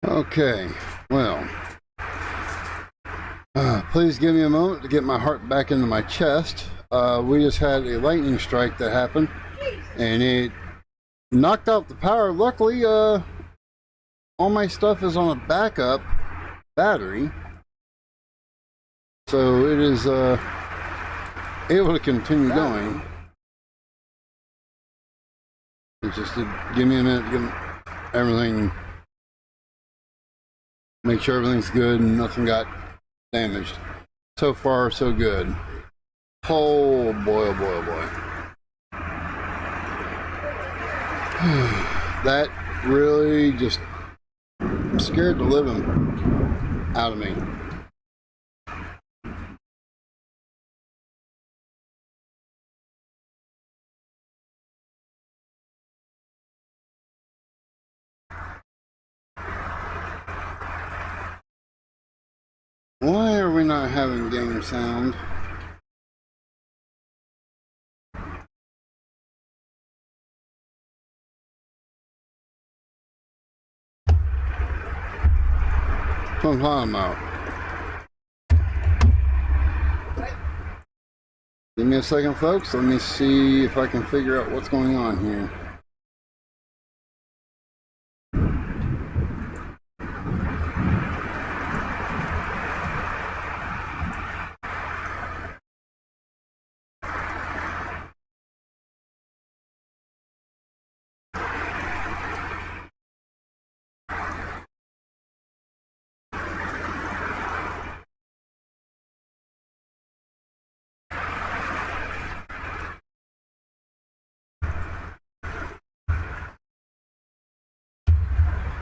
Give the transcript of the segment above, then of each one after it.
Okay, well, please give me a moment to get my heart back into my chest. We just had a lightning strike that happened, and it knocked out the power. Luckily, all my stuff is on a backup battery, so it is able to continue going. It just did give me a minute to get everything, make sure everything's good and nothing got damaged. So far, so good. Oh boy, oh boy, oh boy. That really just scared the living out of me. Why are we not having game sound? That's what I'm talking about. Give me a second, folks. Let me see if I can figure out what's going on here.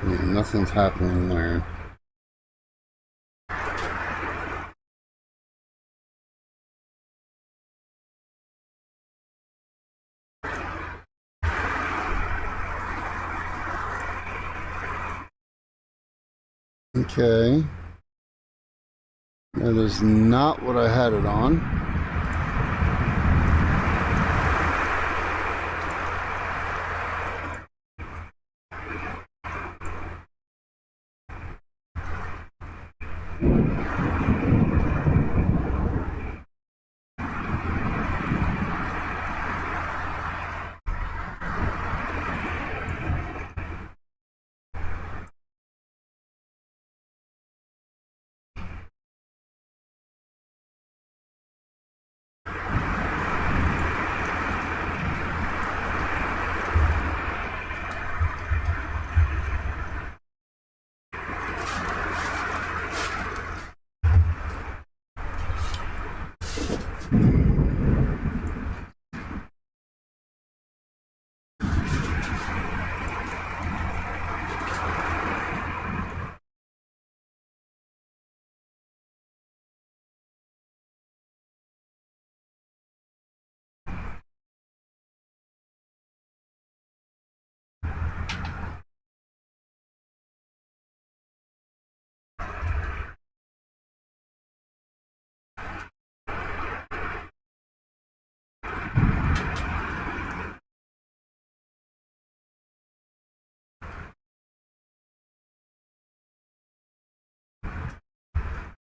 Yeah, nothing's happening there. Okay. That is not what I had it on.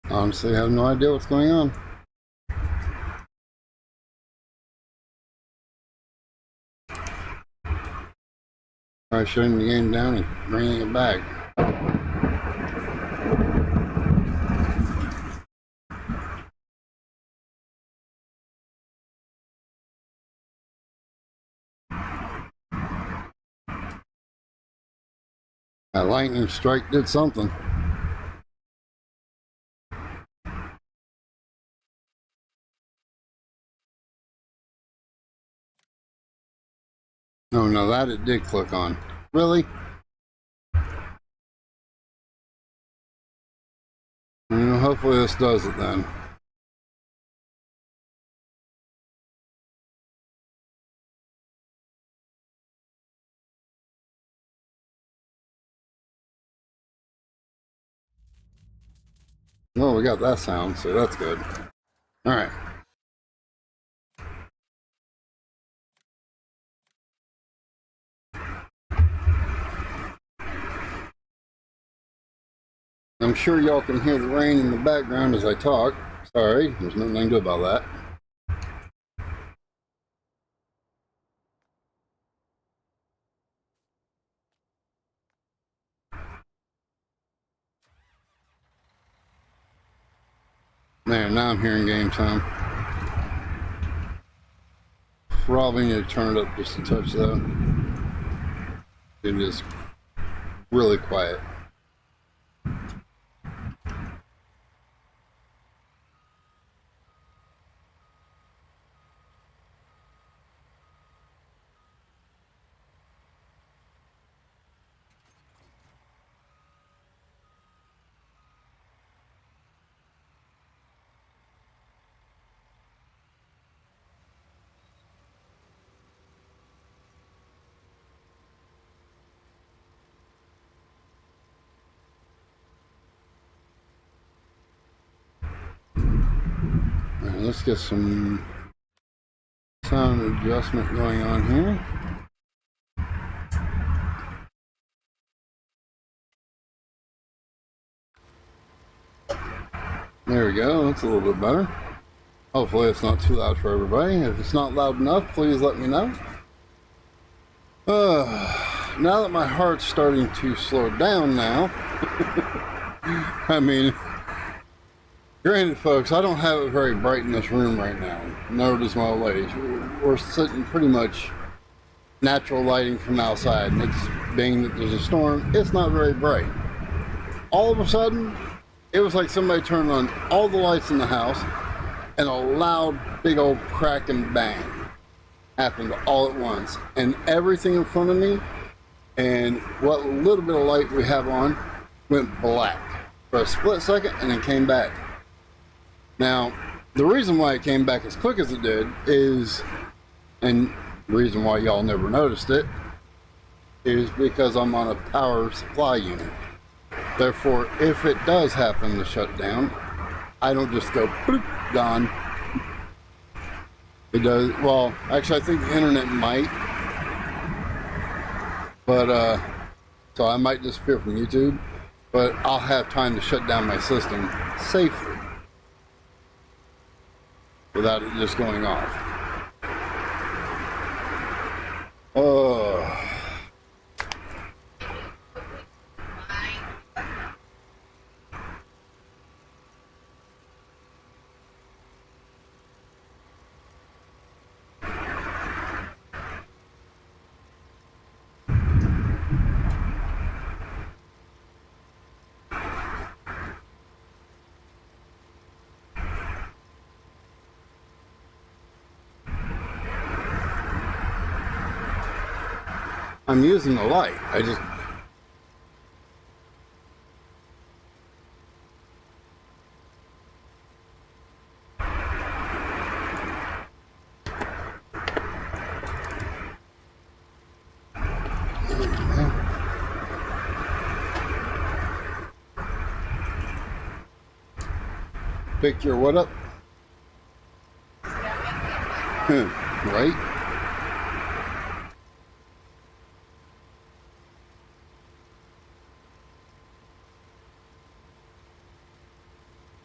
Honestly, I have no idea what's going on. Try shutting the game down and bringing it back. That lightning strike did something. Oh no, that it did click on. Really? Hopefully this does it then. Well, we got that sound, so that's good. All right. I'm sure y'all can hear the rain in the background as I talk. Sorry, there's nothing I can do about that. Man, now I'm hearing game time. Probably need to turn it up just a touch though. It is really quiet. Alright, let's get some sound adjustment going on here. There we go, that's a little bit better. Hopefully it's not too loud for everybody. If it's not loud enough, please let me know. Now that my heart's starting to slow down now, I mean, granted folks, I don't have it very bright in this room right now, nor does my old lady. We're sitting pretty much natural lighting from outside, and it's being that there's a storm, it's not very bright. All of a sudden, it was like somebody turned on all the lights in the house, and a loud, big old crack and bang happened all at once. And everything in front of me, and what little bit of light we have on, went black for a split second, and then came back. Now, the reason why it came back as quick as it did is, and the reason why y'all never noticed it, is because I'm on a power supply unit. Therefore, if it does happen to shut down, I don't just go bloop, gone. It does, well, actually I think the internet might, but so I might disappear from YouTube, but I'll have time to shut down my system safely without it just going off. I'm using the light. I just... Pick your what up? Right?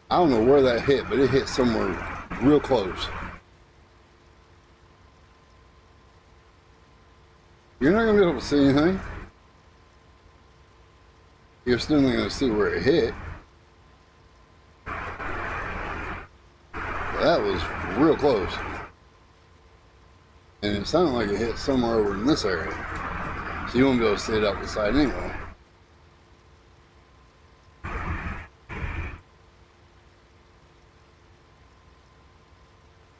I don't know where that hit, but it hit somewhere real close. You're not going to be able to see anything. You're still not going to see where it hit. But that was real close. And it sounded like it hit somewhere over in this area. So you won't be able to see it out the side anyway.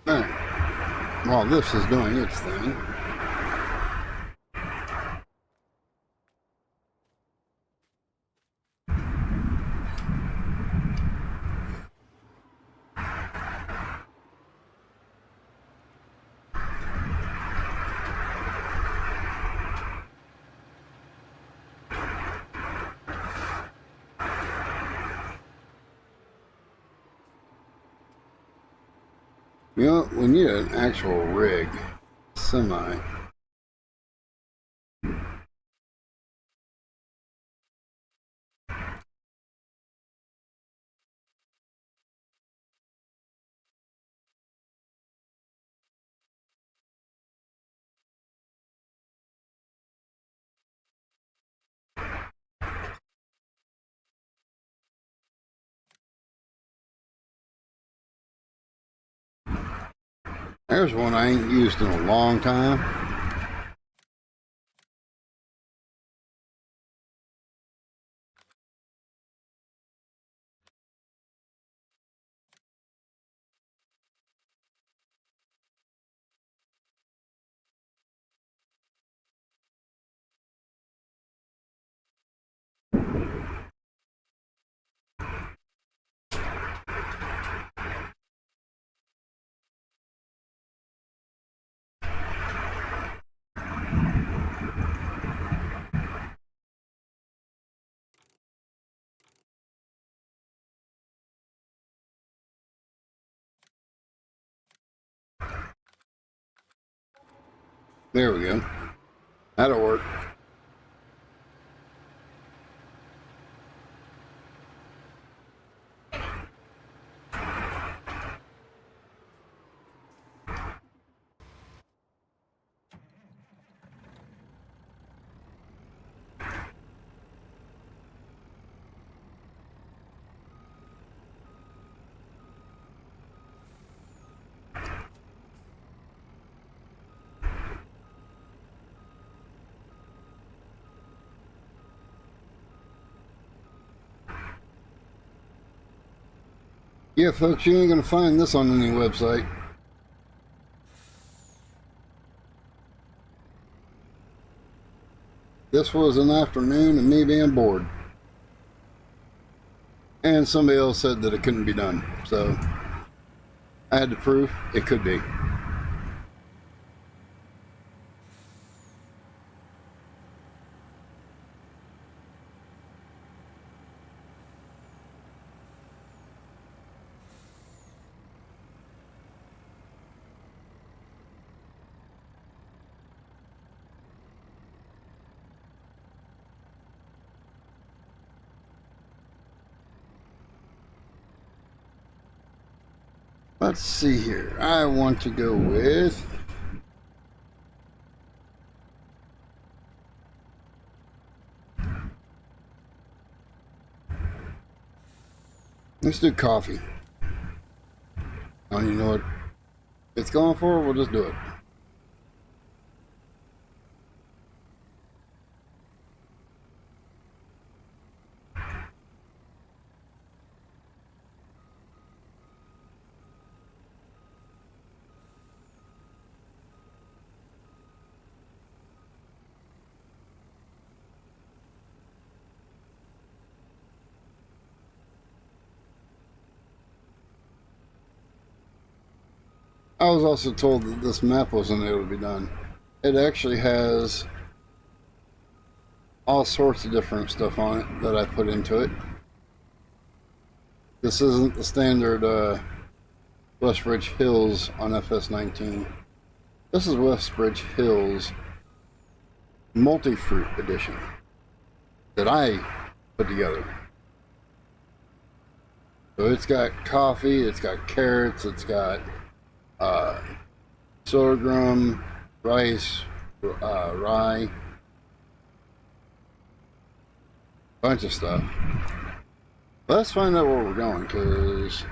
Alright. While this is doing its thing, you know, we need an actual rig. Semi. There's one I ain't used in a long time. There we go. That'll work. Yeah, folks, you ain't gonna find this on any website. This was an afternoon of me being bored. And somebody else said that it couldn't be done. So I had the proof it could be. Let's see here. I want to go with... let's do coffee. I don't even know what it's going for. We'll just do it. I was also told that this map wasn't able to be done. It actually has all sorts of different stuff on it that I put into it. This isn't the standard Westbridge Hills on FS19. This is Westbridge Hills Multi-Fruit Edition that I put together. So it's got coffee, it's got carrots, it's got sorghum, rice, rye, bunch of stuff. Let's find out where we're going, because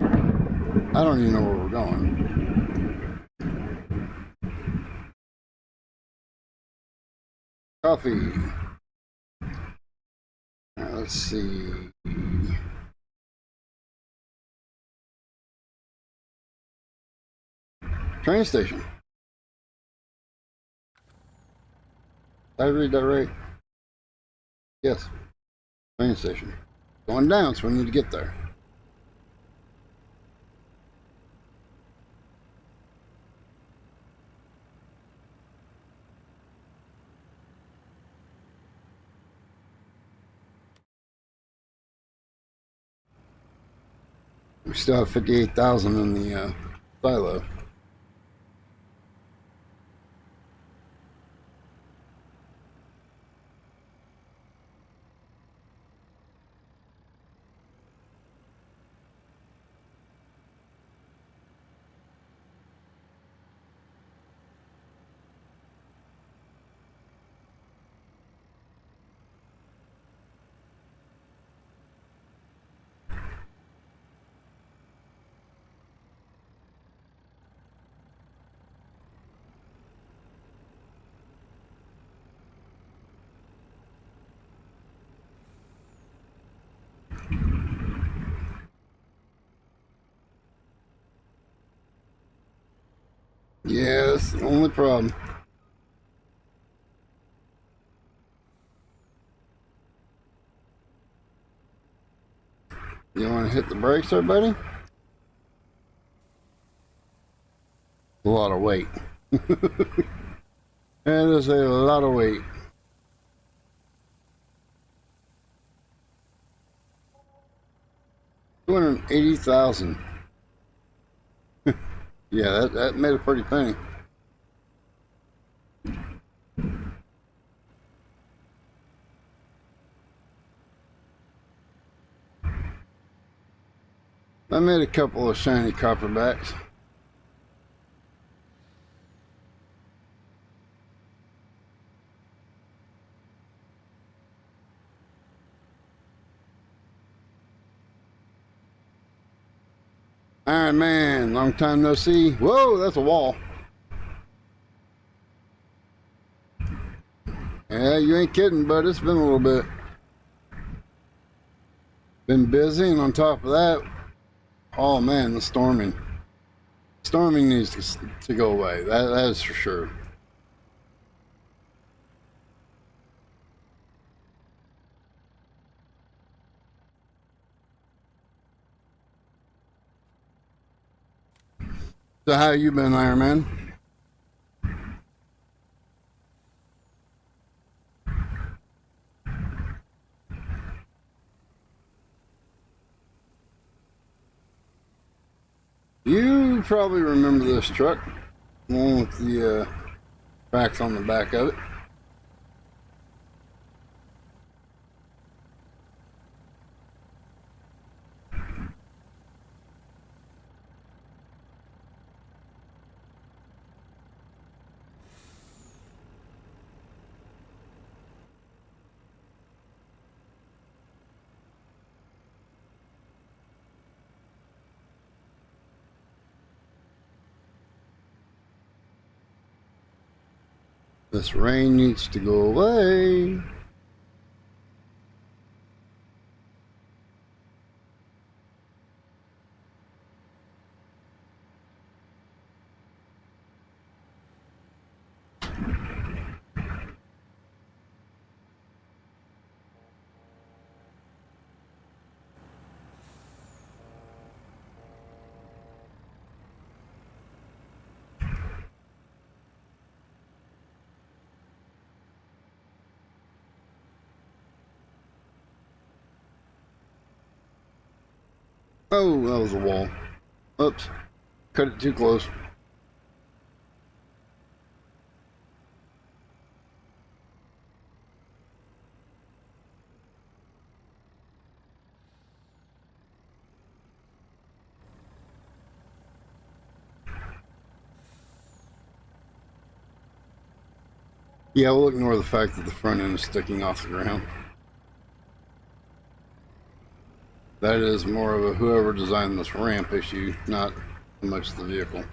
I don't even know where we're going. Coffee. Let's see. Train station. Did I read that right? Yes. Train station. Going down, so we need to get there. We still have 58,000 in the silo. Yeah, that's the only problem. You want to hit the brakes there, buddy? A lot of weight. That is a lot of weight. $280,000. Yeah, that made a pretty penny. I made a couple of shiny copperbacks. Iron Man, long time no see. Whoa, that's a wall. Yeah, you ain't kidding, but it's been a little bit. Been busy, and on top of that, oh man, the storming. Storming needs to go away. That is for sure. So how you been, Iron Man? You probably remember this truck, the one with the tracks on the back of it. This rain needs to go away. Oh, that was a wall. Oops. Cut it too close. Yeah, we'll ignore the fact that the front end is sticking off the ground. That is more of a whoever designed this ramp issue, not so much the vehicle.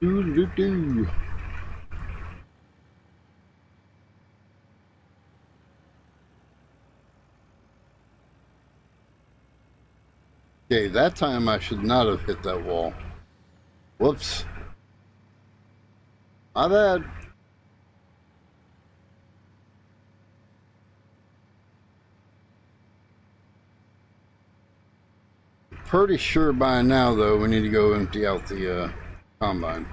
Doo-doo-doo. Okay, that time I should not have hit that wall. Whoops. My bad. Pretty sure by now, though, we need to go empty out the combine.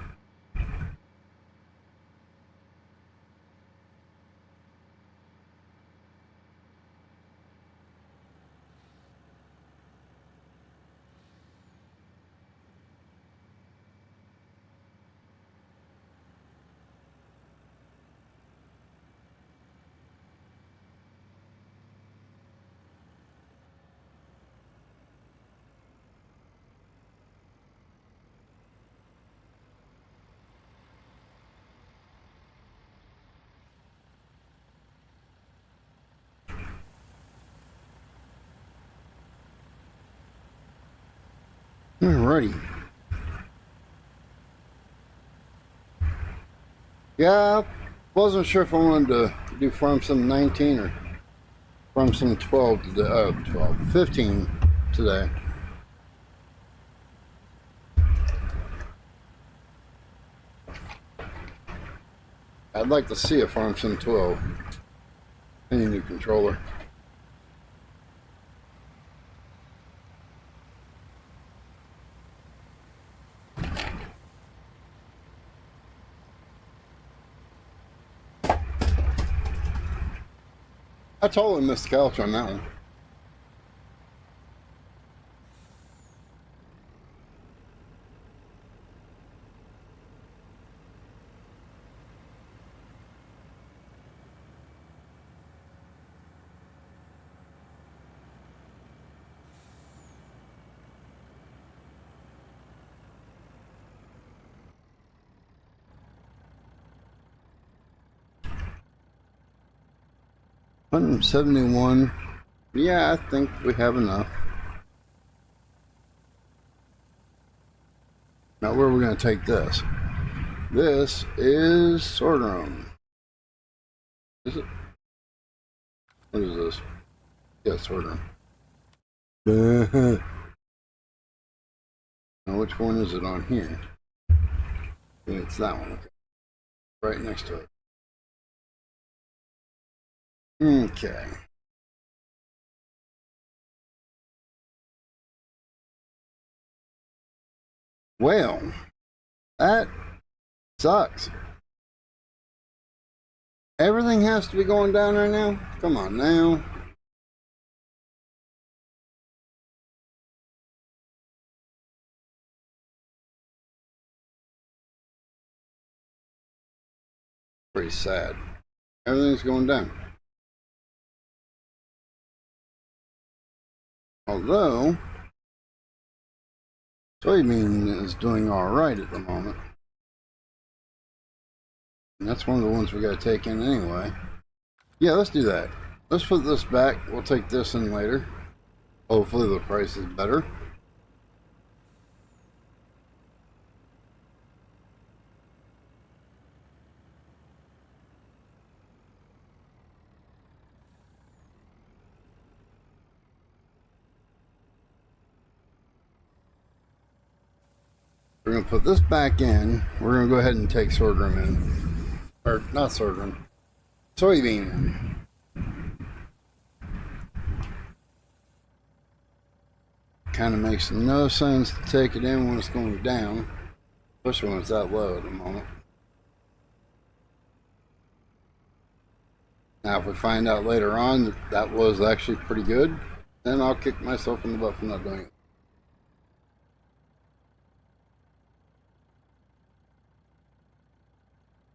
Alrighty. Yeah, wasn't sure if I wanted to do Farm Sim 19 or Farm Sim 12 today, 15 today. I'd like to see a Farm Sim 12. Any new controller. I totally missed the couch on that one. $171. Yeah, I think we have enough. Now, where are we going to take this? This is sorting room. Is it? What is this? Yeah, sorting room. Now, which one is it on here? Yeah, it's that one. Okay. Right next to it. Okay. Well, that sucks. Everything has to be going down right now? Come on now. Pretty sad. Everything's going down. Although, soybean is doing alright at the moment. And that's one of the ones we gotta take in anyway. Yeah, let's do that. Let's put this back. We'll take this in later. Hopefully the price is better. We're going to put this back in. We're going to go ahead and take sorghum in. Or, not sorghum. Soybean in. Kind of makes no sense to take it in when it's going down. Especially when it's that low at the moment. Now, if we find out later on that that was actually pretty good, then I'll kick myself in the butt for not doing it.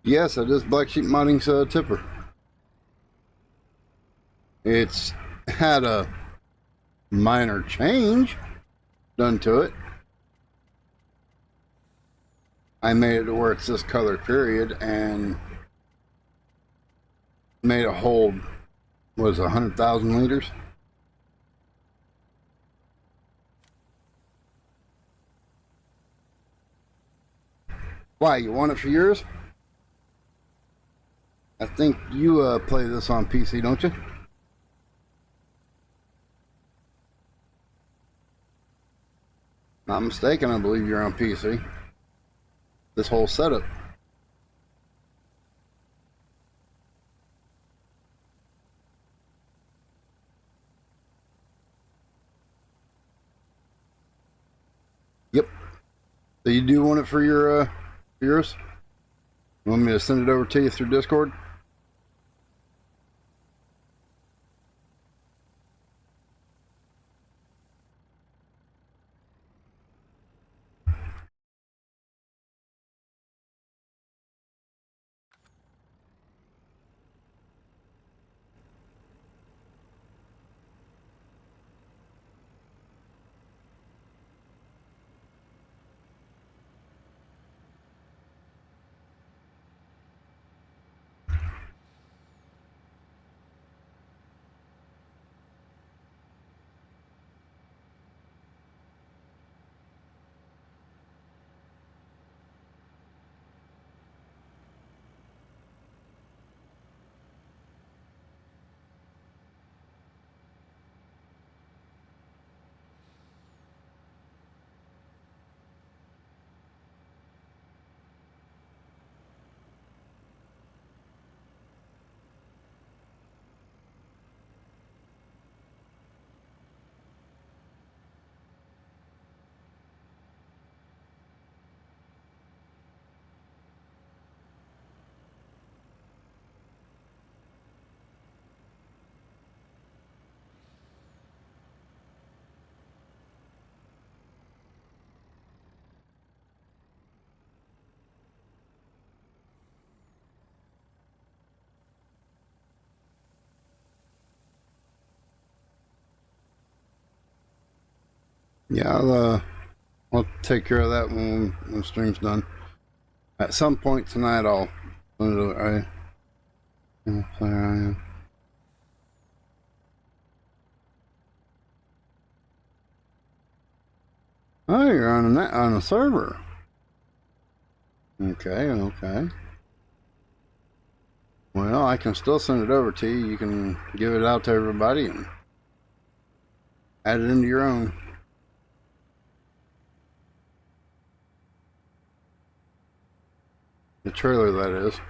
Yes, it is Black Sheep Modding's tipper. It's had a minor change done to it. I made it to where it's this color period and made it hold, was 100,000 liters. Why, you want it for yours? I think you play this on PC, don't you? Not mistaken, I believe you're on PC. This whole setup. Yep. So you do want it for your yours? You want me to send it over to you through Discord? Yeah, I'll take care of that when stream's done. At some point tonight, I'll do it. Right? Player I am. Oh, you're on a server. Okay, okay. Well, I can still send it over to you. You can give it out to everybody and add it into your own. The trailer, that is.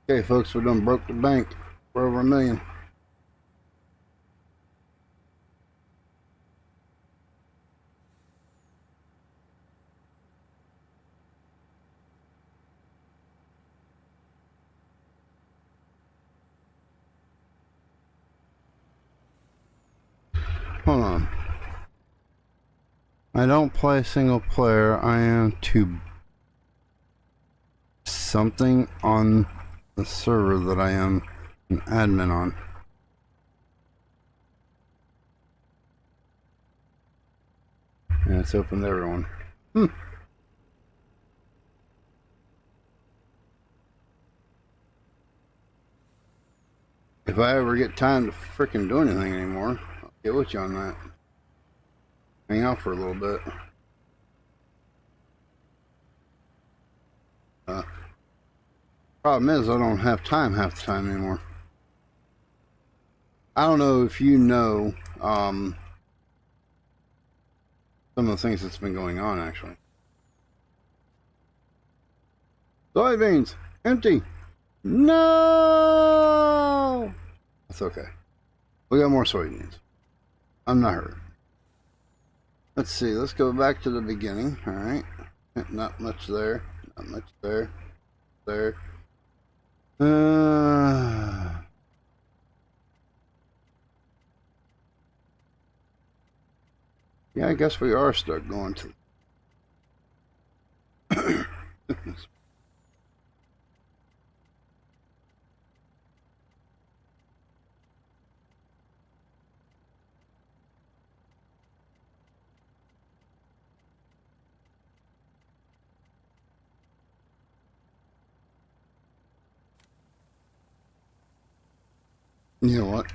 Okay, folks, we done broke the bank. We're over $1 million. Hold on. I don't play single player. I am to something on the server that I am an admin on. And it's open to everyone. If I ever get time to frickin' do anything anymore, I'll get with you on that. Hang out for a little bit. Problem is, I don't have time half the time anymore. I don't know if you know some of the things that's been going on, actually. Soybeans, empty. No! That's okay. We got more soybeans. I'm not hurt. Let's see. Let's go back to the beginning. All right. Not much there. Not much there. There. Yeah, I guess we are stuck going to. You know what?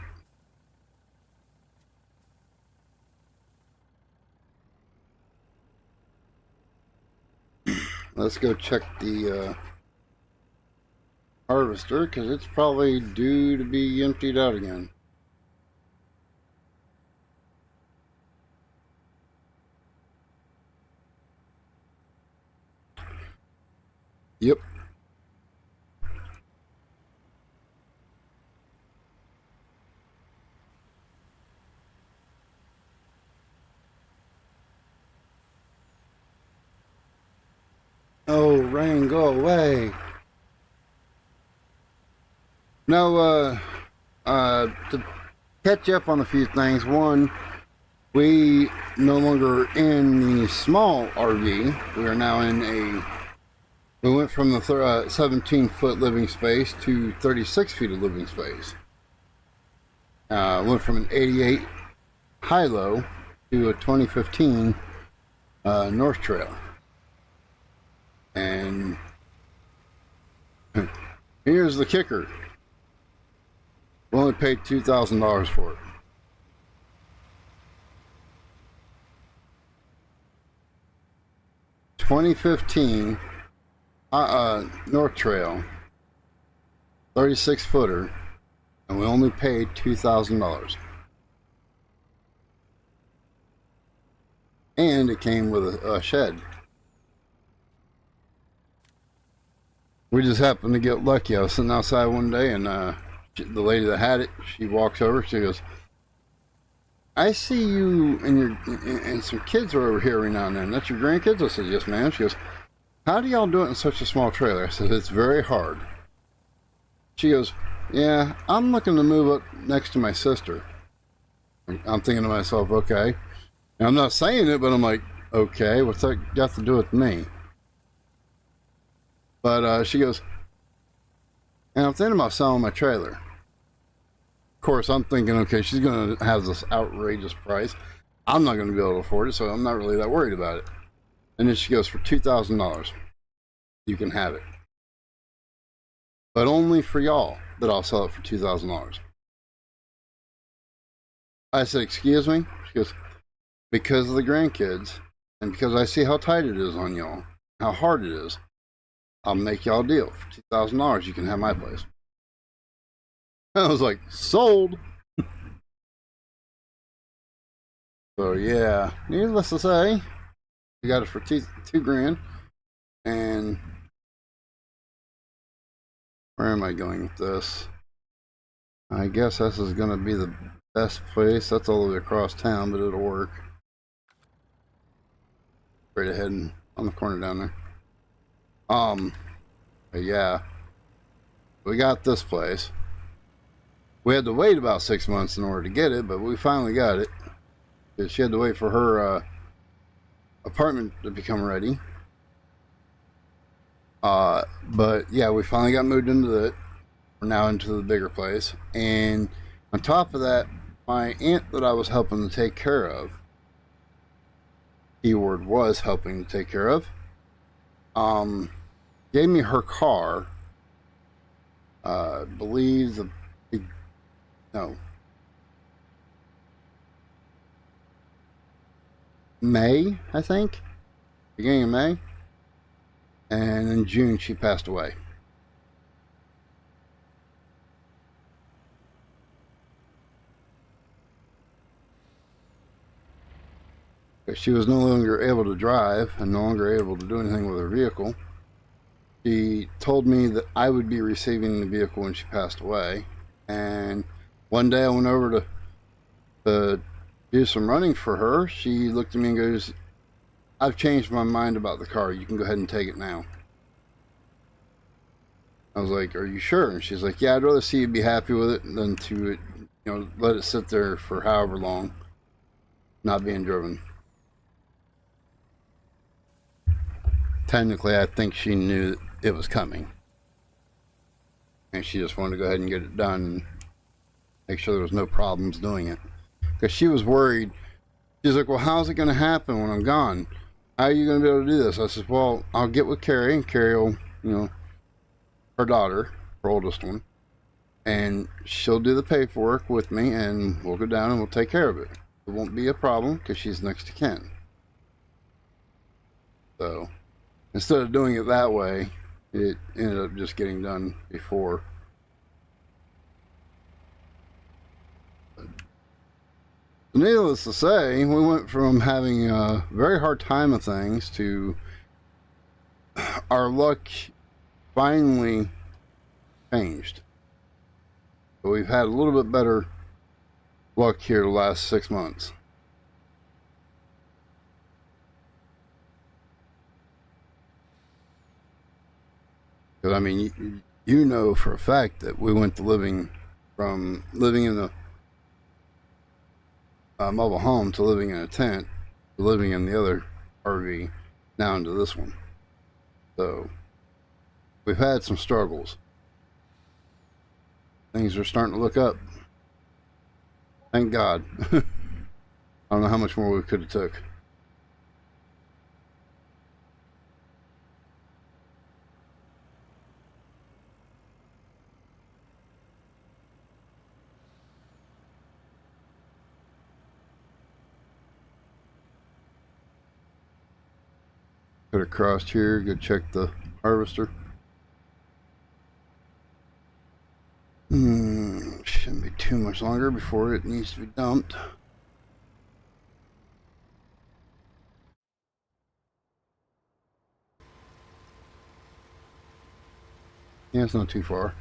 Let's go check the harvester, because it's probably due to be emptied out again. Yep. Oh, rain, go away. No, to catch up on a few things. One, we no longer in the small RV. We are now in we went from the 17-foot living space to 36 feet of living space. Went from an 88 high-low to a 2015 North Trail. And here's the kicker. We only paid $2,000 for it. $2015 North Trail, 36 footer, and we only paid $2,000. And it came with a shed. We just happened to get lucky. I was sitting outside one day, and the lady that had it, she walks over. She goes, "I see you and some kids are over here every now and then. That's your grandkids?" I said, "Yes, ma'am." She goes, "How do y'all do it in such a small trailer?" I said, "It's very hard." She goes, "Yeah, I'm looking to move up next to my sister." I'm thinking to myself, okay. And I'm not saying it, but I'm like, okay, what's that got to do with me? But she goes, And I'm thinking about selling my trailer. Of course, I'm thinking, okay, she's going to have this outrageous price. I'm not going to be able to afford it, so I'm not really that worried about it. And then she goes, for $2,000, you can have it. But only for y'all that I'll sell it for $2,000. I said, excuse me? She goes, because of the grandkids, and because I see how tight it is on y'all, how hard it is, I'll make y'all a deal. For $2,000, you can have my place. I was like, sold. So yeah, needless to say, we got it for two grand. And where am I going with this? I guess this is gonna be the best place. That's all the way across town, but it'll work. Right ahead and on the corner down there. But yeah, we got this place. We had to wait about 6 months in order to get it, but we finally got it. Because she had to wait for her apartment to become ready. But yeah, we finally got moved into it. We're now into the bigger place. And on top of that, my aunt that I was helping to take care of, keyword was helping to take care of, gave me her car. Believe May, I think, beginning of May, and in June she passed away. She was no longer able to drive and no longer able to do anything with her vehicle. She told me that I would be receiving the vehicle when she passed away. And one day I went over to do some running for her. She looked at me and goes, I've changed my mind about the car. You can go ahead and take it now. I was like, are you sure? And she's like, yeah, I'd rather see you be happy with it than to, let it sit there for however long, not being driven. Technically, I think she knew it was coming. And she just wanted to go ahead and get it done and make sure there was no problems doing it. Because she was worried. She's like, well, how's it going to happen when I'm gone? How are you going to be able to do this? I said, well, I'll get with Carrie, and Carrie will, her daughter, her oldest one, and she'll do the paperwork with me, and we'll go down and we'll take care of it. It won't be a problem because she's next to Ken. So instead of doing it that way, it ended up just getting done before. Needless to say, we went from having a very hard time of things to our luck finally changed. But we've had a little bit better luck here the last 6 months. Because I mean, you know for a fact that we went to living in the mobile home to living in a tent to living in the other RV, now into this one. So we've had some struggles. Things are starting to look up. Thank God. I don't know how much more we could have took. Could have crossed here, go check the harvester. Shouldn't be too much longer before it needs to be dumped. Yeah, it's not too far.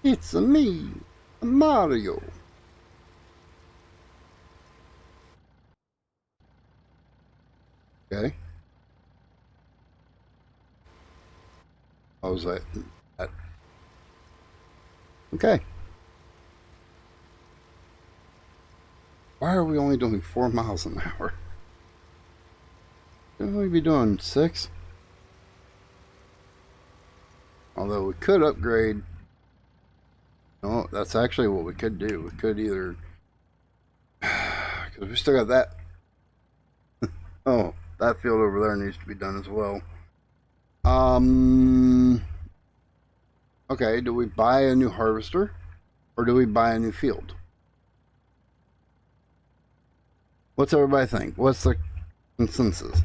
It's me, Mario. Okay. I was like, okay. we only doing 4 miles an hour? Shouldn't we be doing 6? Although we could upgrade. No, that's actually what we could do. We could either, because we still got that. Oh, that field over there needs to be done as well. Okay, do we buy a new harvester or do we buy a new field? What's everybody think? What's the consensus?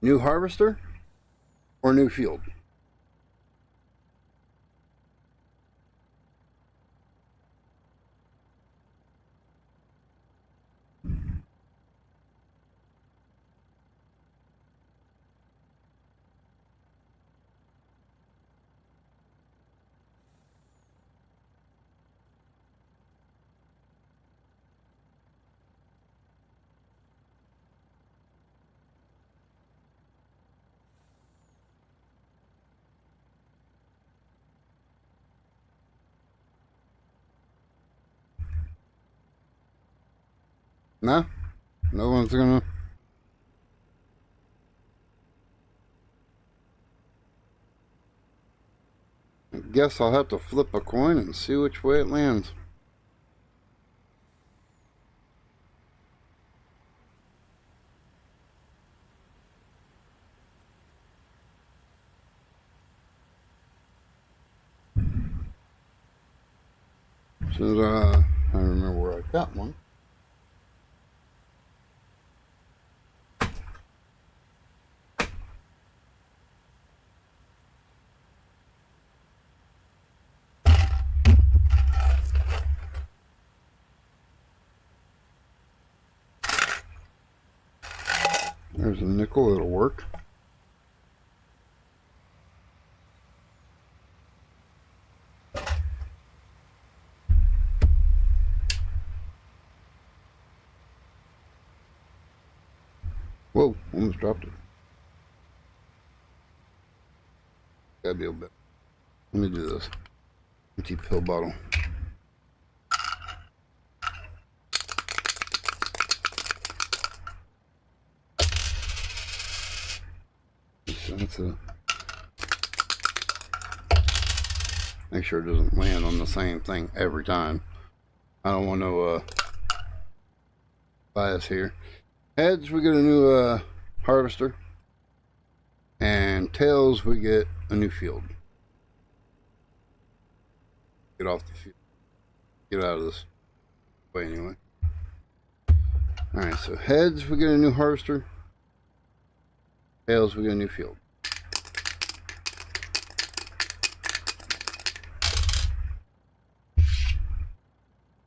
New harvester or new field? No? No one's gonna. I guess I'll have to flip a coin and see which way it lands. Since I remember where I got one. There's a nickel, it'll work. Whoa, almost dropped it. Gotta be a bit. Let me do this. Empty pill bottle. That's a. Make sure it doesn't land on the same thing every time. I don't want no bias here. Heads, we get a new harvester. And tails, we get a new field. Get off the field. Get out of this way anyway. Alright, so heads, we get a new harvester. Tails, we get a new field.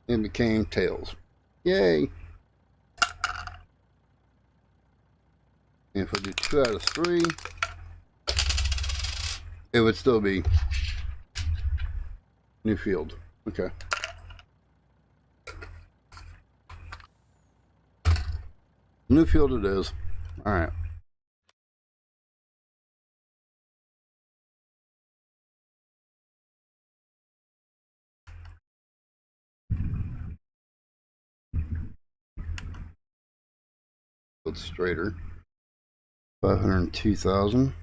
It became tails. Yay! And if I do 2 out of 3, it would still be new field. Okay. New field it is. Alright. It's straighter. 502,000.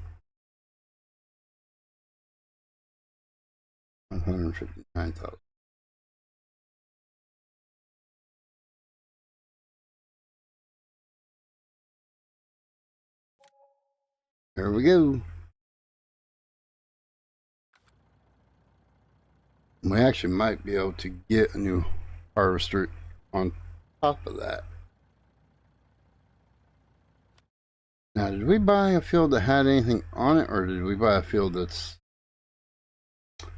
159,000. There we go. We actually might be able to get a new harvester on top of that. Now, did we buy a field that had anything on it, or did we buy a field that's... Of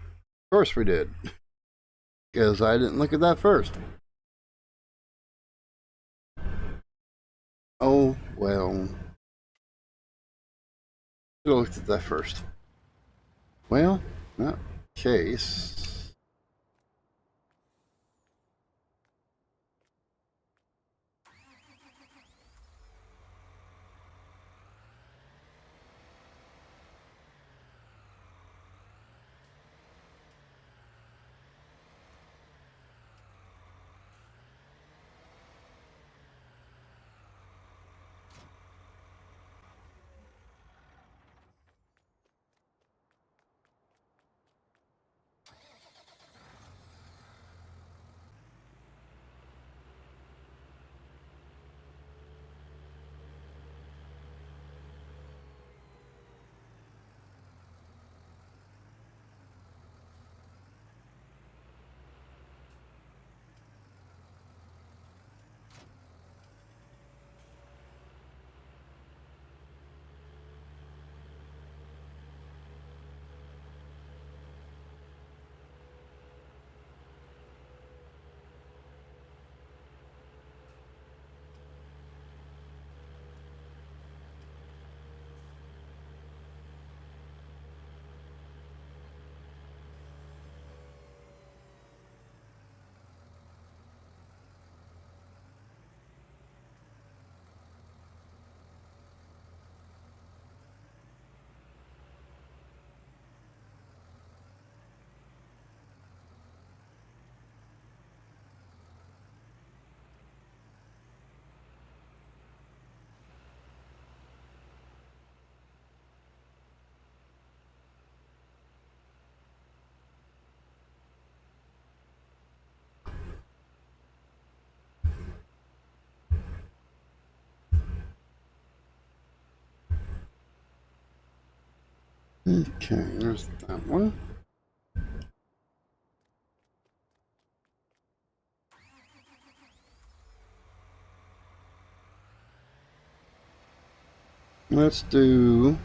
course we did. Because I didn't look at that first. Oh, well. Should have looked at that first. Well, in that case... Okay, there's that one. Let's do...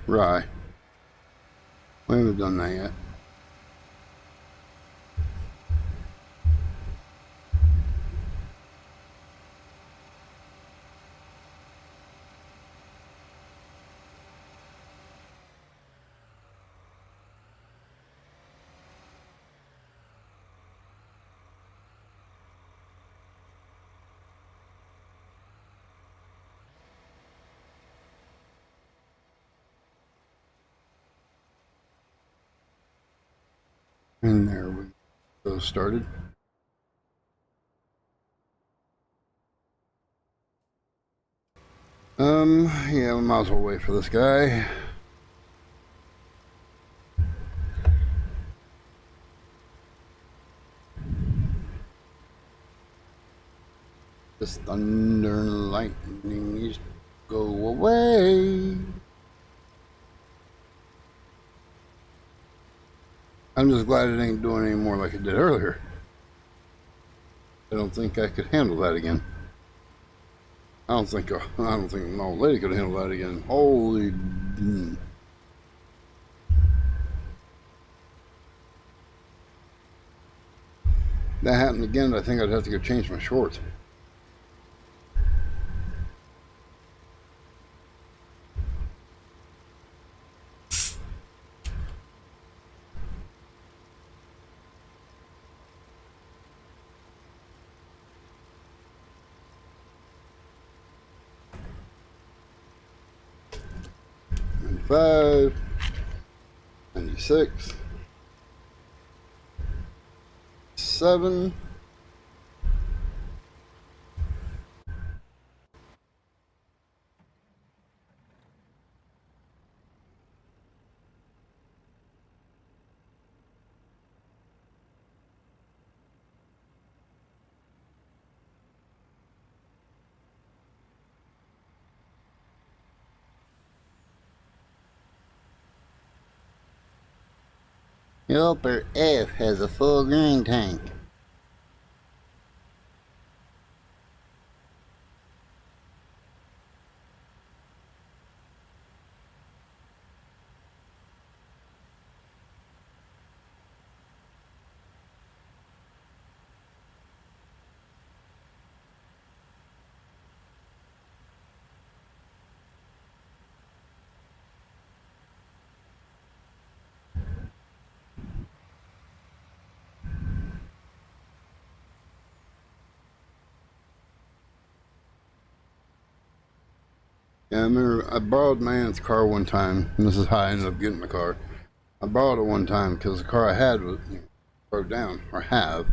rye. We haven't done that yet. And there we go, started. Yeah, we might as well wait for this guy. This thunder and lightning needs to go away. I'm just glad it ain't doing any more like it did earlier. I don't think I could handle that again. I don't think an old lady could handle that again. Holy. That happened again, I think I'd have to go change my shorts. '95, '96, '7. The upper F has a full green tank. Yeah, I remember I borrowed my aunt's car one time, and this is how I ended up getting the car. I borrowed it one time because the car I had was broke down, or have.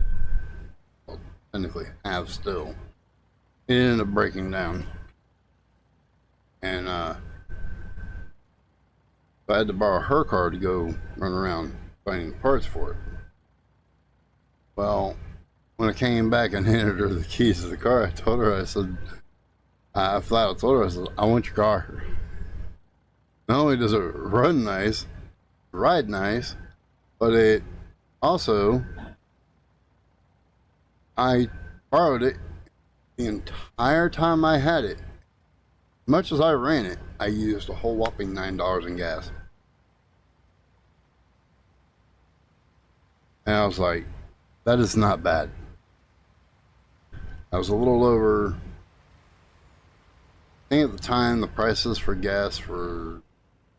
Well, technically have still. It ended up breaking down. And I had to borrow her car to go run around finding parts for it. Well, when I came back and handed her the keys to the car, I told her, I said, I flat out told her, I said, I want your car. Not only does it run nice, ride nice, but it also, I borrowed it the entire time I had it. Much as I ran it, I used a whole whopping $9 in gas. And I was like, that is not bad. I was a little over, I think at the time the prices for gas for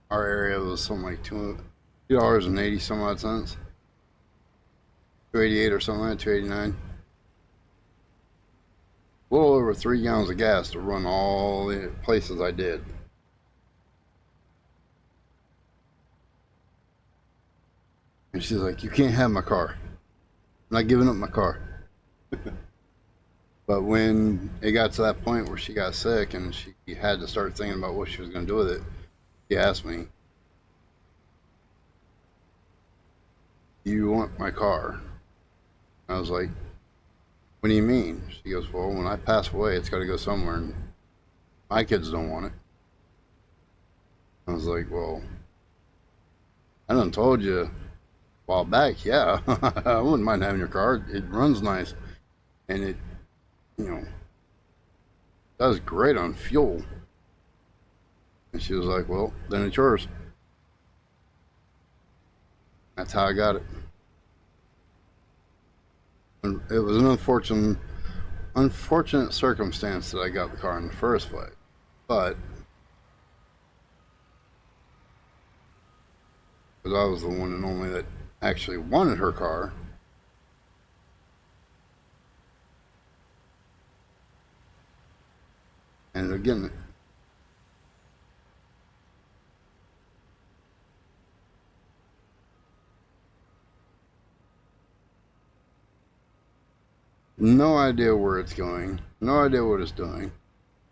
our area was something like $2.80 some odd cents. 288 or something like that, 289. A little over 3 gallons of gas to run all the places I did. And she's like, you can't have my car. I'm not giving up my car. But when it got to that point where she got sick and she had to start thinking about what she was going to do with it, she asked me, do you want my car? I was like, what do you mean? She goes, well, when I pass away, it's got to go somewhere, and my kids don't want it. I was like, well, I done told you a while back, yeah, I wouldn't mind having your car. It runs nice, and it, you know, does great on fuel. And she was like, well, then it's yours. That's how I got it. And it was an unfortunate circumstance that I got the car in the first place. But because I was the one and only that actually wanted her car. And again, no idea where it's going. No idea what it's doing.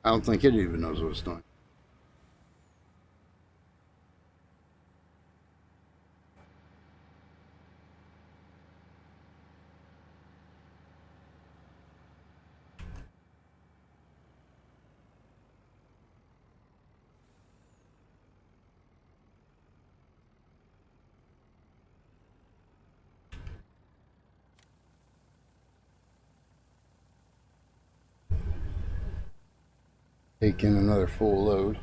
I don't think it even knows what it's doing. Taking another full load.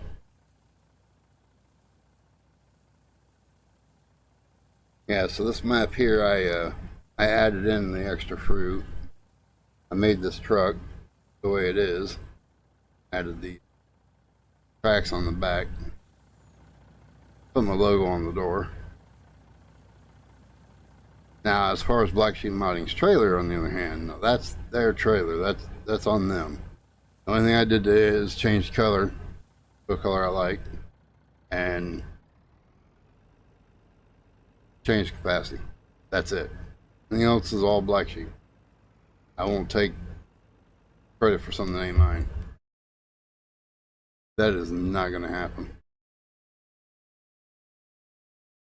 Yeah, so this map here, I added in the extra fruit. I made this truck the way it is. Added the tracks on the back. Put my logo on the door. Now, as far as Black Sheep Modding's trailer, on the other hand, no, that's their trailer. That's on them. The only thing I did is change color to a color I liked, and change capacity. That's it. Anything else is all Black Sheep. I won't take credit for something that ain't mine. That is not going to happen.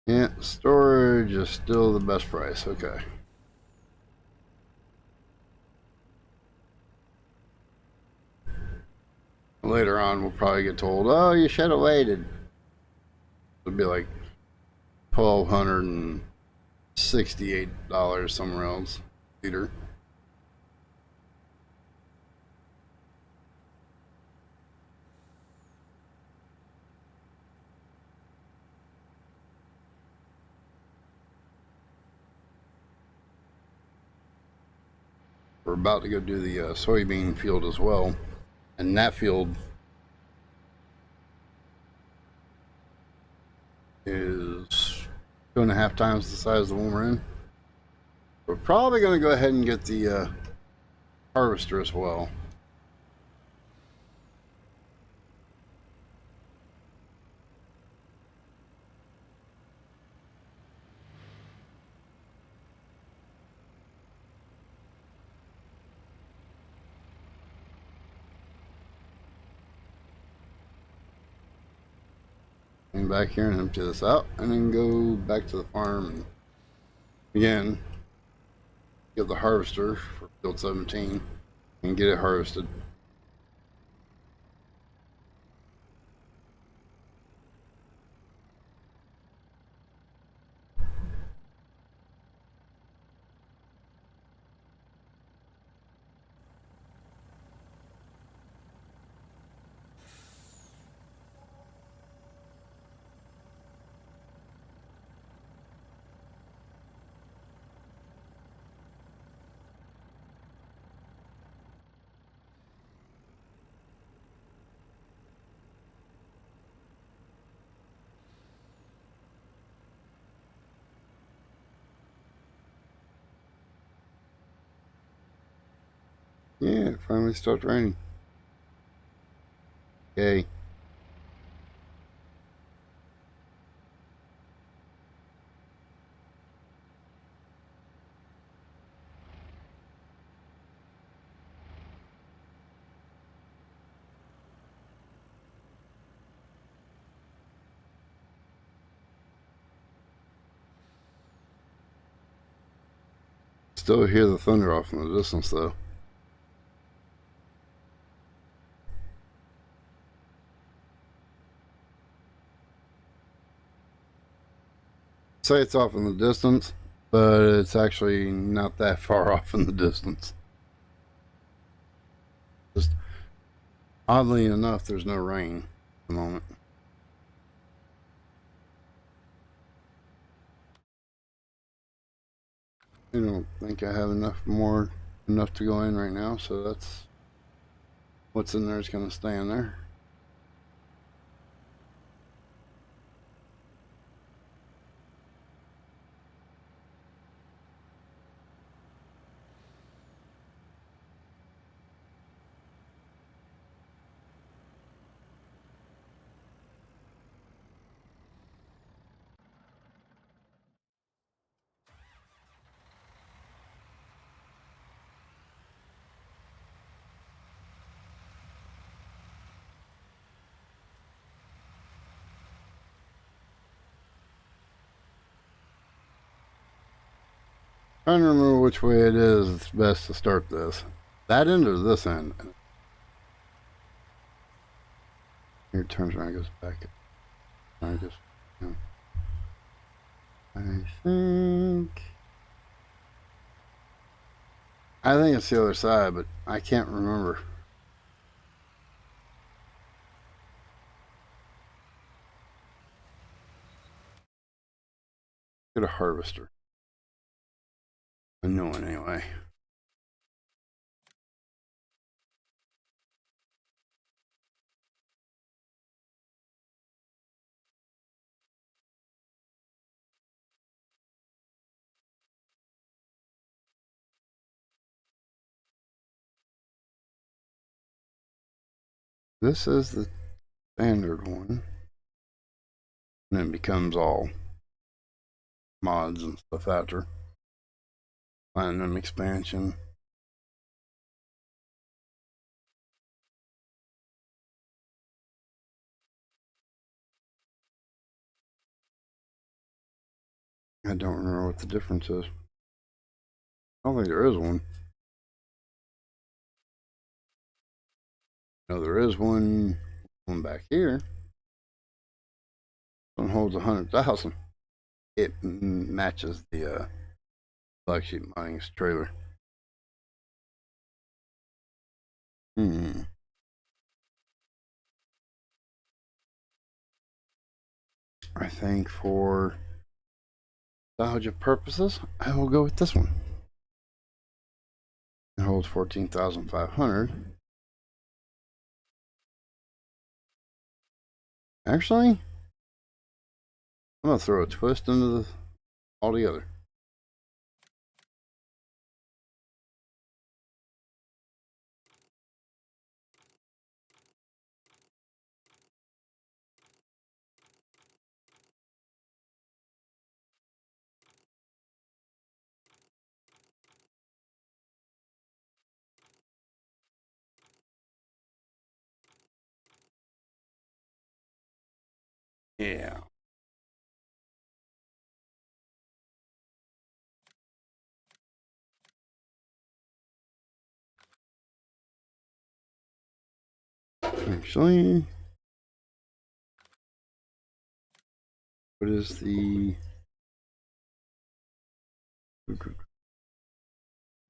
Yeah, storage is still the best price. Okay. Later on, we'll probably get told, oh, you should have waited. It'll be like $1,268 somewhere else. Liter. We're about to go do the soybean field as well. And that field is 2.5 times the size of the one we're in. We're probably going to go ahead and get the harvester as well. And back here and empty this out, and then go back to the farm and again get the harvester for field 17 and get it harvested. Yeah, it finally starts raining. Okay. still hear the thunder off in the distance, though. Say it's off in the distance, but it's actually not that far off in the distance. Just oddly enough, there's no rain at the moment. I don't think I have enough to go in right now, so that's what's in there is going to stay in there. Trying to remember which way it is it's best to start this. That end or this end? Here it turns around and goes back. I just, you know, I think it's the other side, but I can't remember. Get a harvester. A new one anyway. This is the standard one. And it becomes all mods and stuff after. Platinum expansion. I don't remember what the difference is. I don't think there is one. No, there is one back here. One holds 100,000. It matches the Black Sheep Mining's trailer. I think for nostalgia purposes, I will go with this one. It holds 14,500. Actually, I'm gonna throw a twist into the altogether. Yeah. Actually, what is the...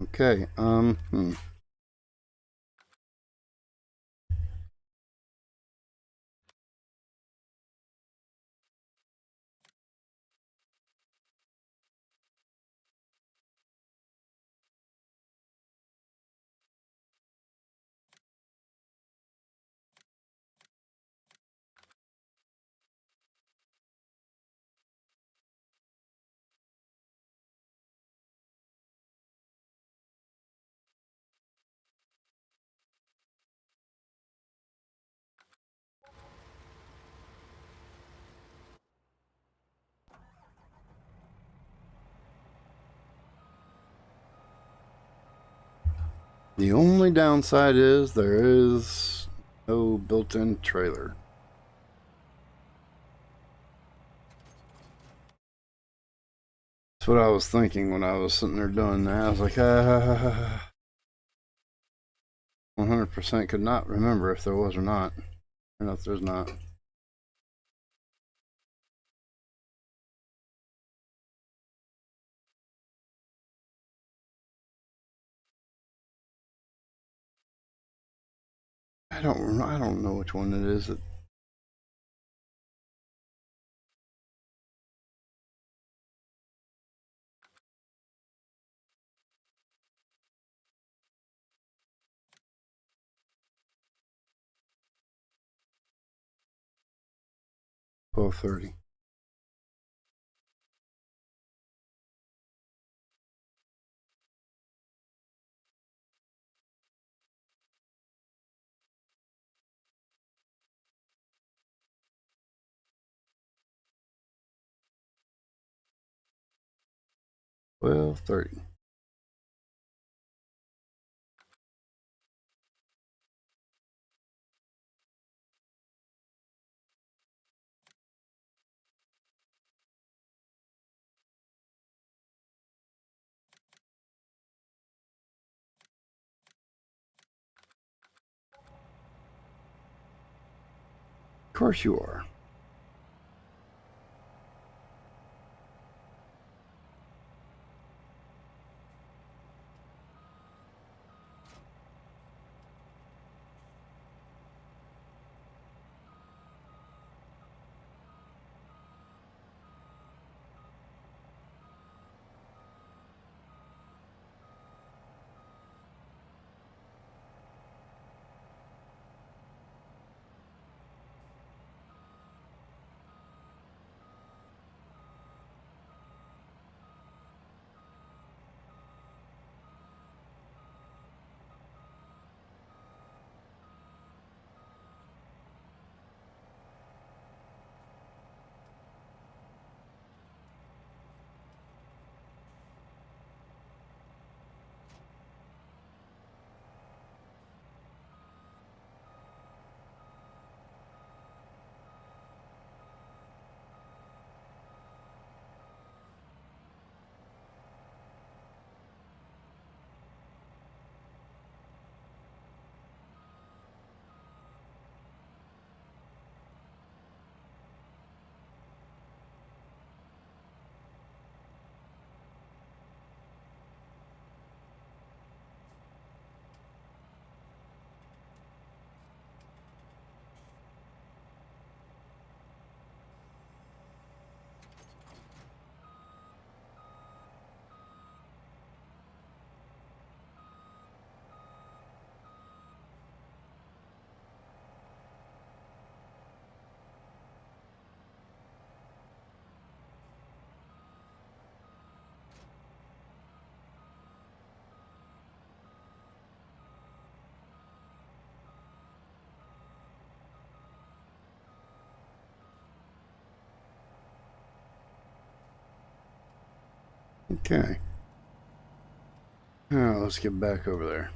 Okay, the only downside is there is no built-in trailer. As That's what I was thinking when I was sitting there doing that. I was like, 100% could not remember if there was or not. Or if there's not. I don't know which one it is. 12:30. $12:30. Of course you are. Okay. Now let's get back over there.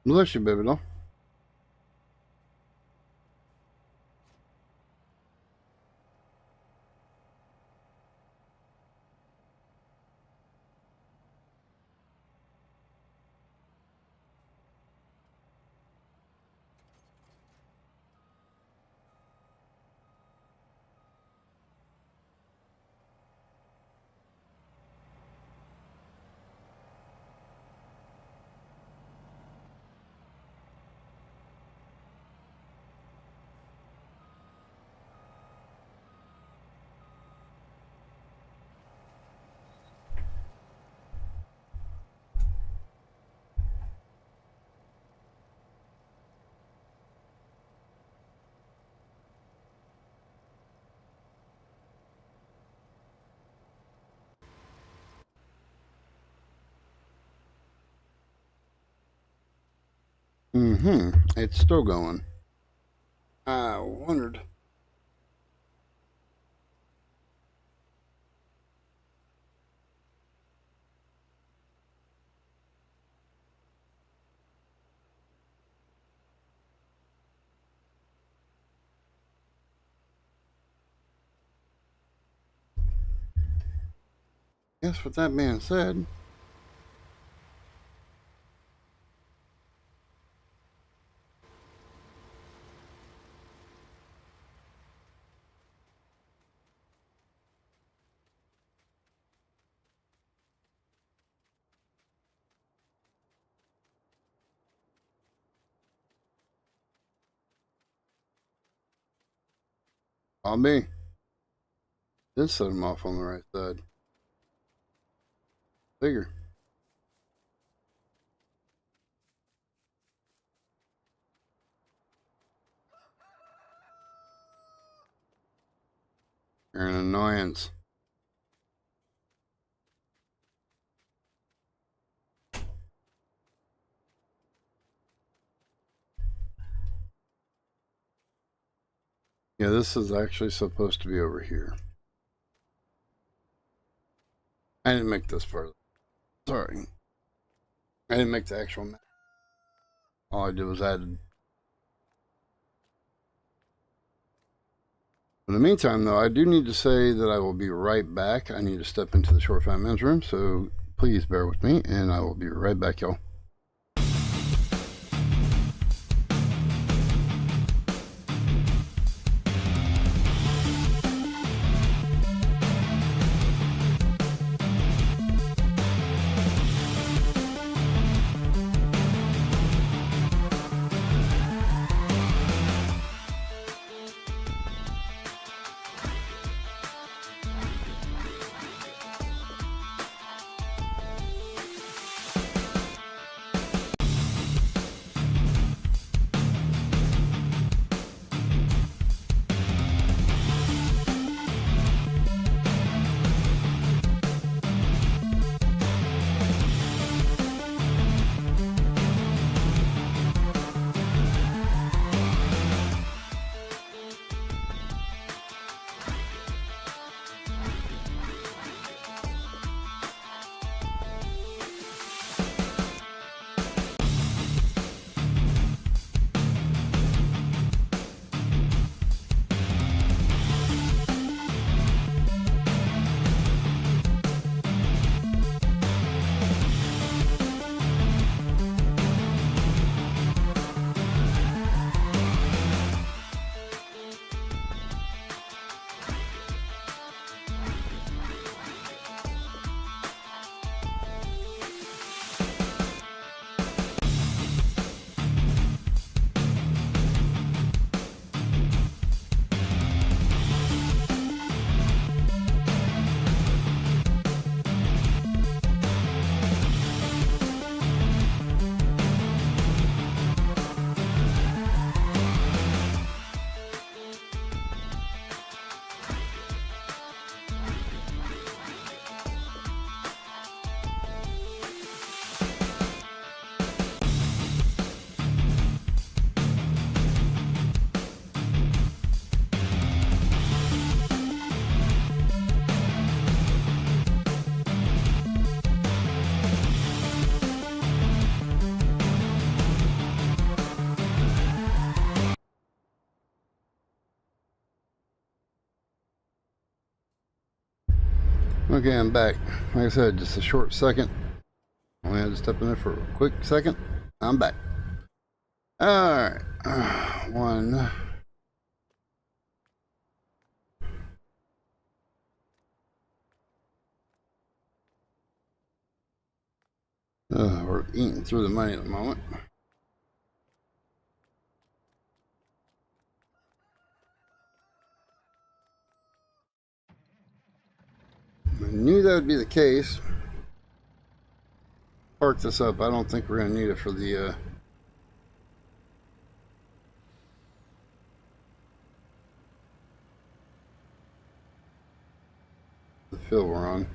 Bless you, baby doll. It's still going. I wondered. Yes, with that being said, I'll be. Did set him off on the right side. Figure. You're an annoyance. Yeah, this is actually supposed to be over here. I didn't make this further. Sorry. I didn't make the actual map. All I did was add. In the meantime, though, I do need to say that I will be right back. I need to step into the Short Fat Men's room, so please bear with me, and I will be right back, y'all. Okay, I'm back. Like I said, just a short second. Only had to step in there for a quick second. I'm back. Alright. One. We're eating through the money at the moment. I knew that would be the case. Park this up. I don't think we're going to need it for the fill we're on.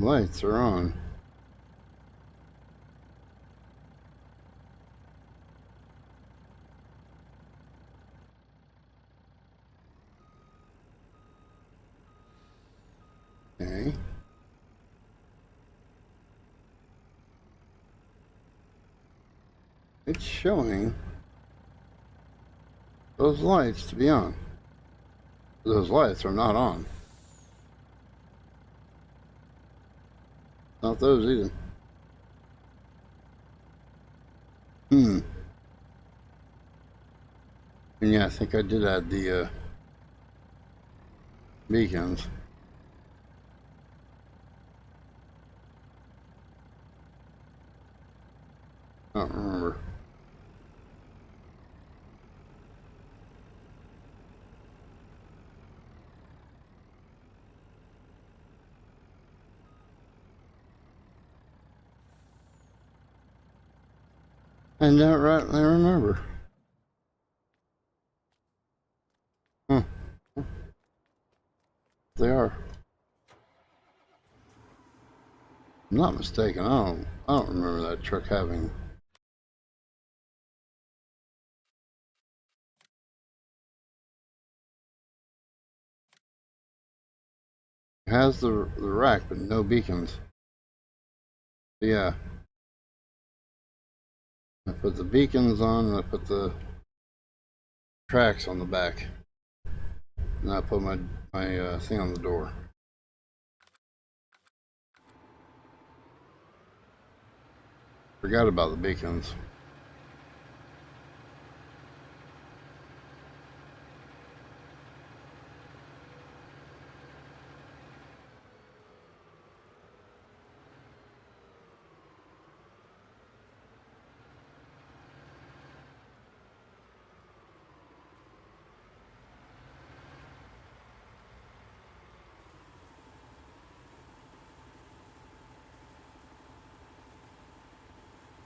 Lights are on. Okay. It's showing those lights to be on. Those lights are not on. Not those either. And yeah, I think I did add the beacons. I don't remember. And that right, I remember. They are. I'm not mistaken. I don't remember that truck having. It has the rack, but no beacons. Yeah. I put the beacons on, and I put the tracks on the back. And I put my thing on the door. Forgot about the beacons.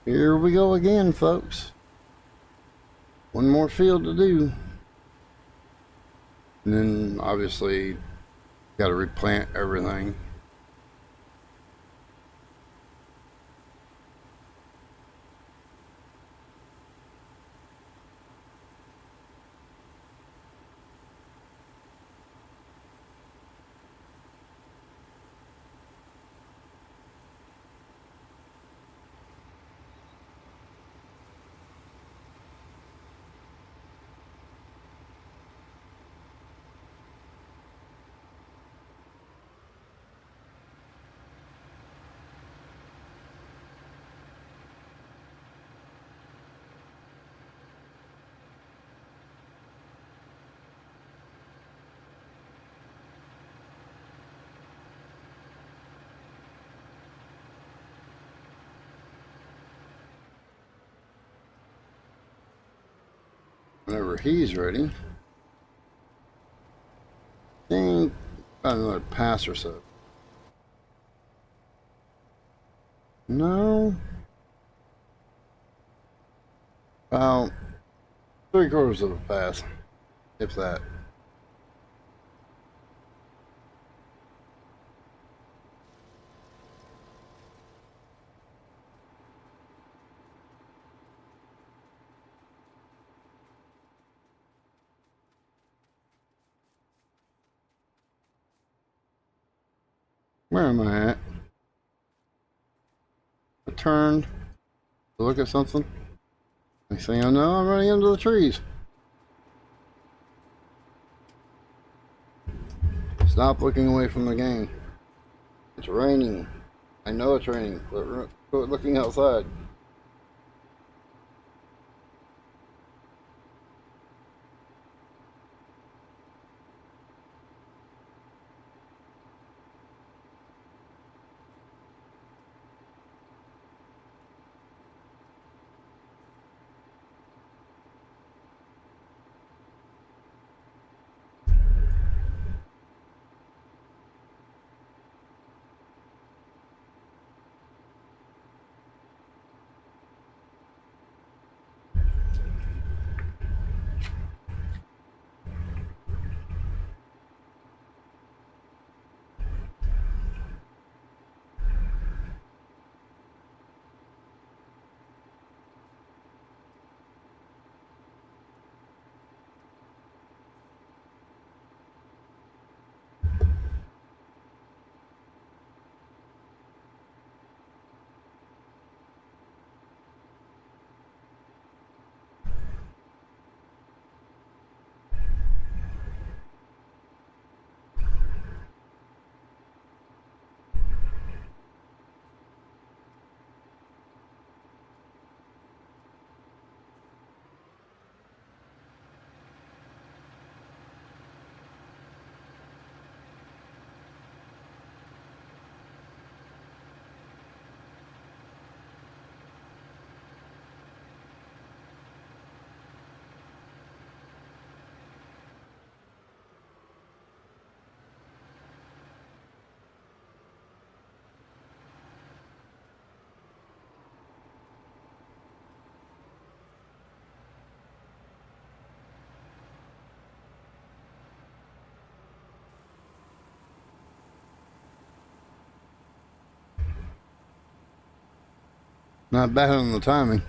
Here we go again, folks. One more field to do. And then obviously got to replant everything. Whenever he's ready. Think about another pass or so. No. About 3/4 of a pass, if that. Where am I at? I turned to look at something. Next thing I know, I'm running into the trees. Stop looking away from the game. It's raining. I know it's raining. Quit looking outside. Not bad on the timing.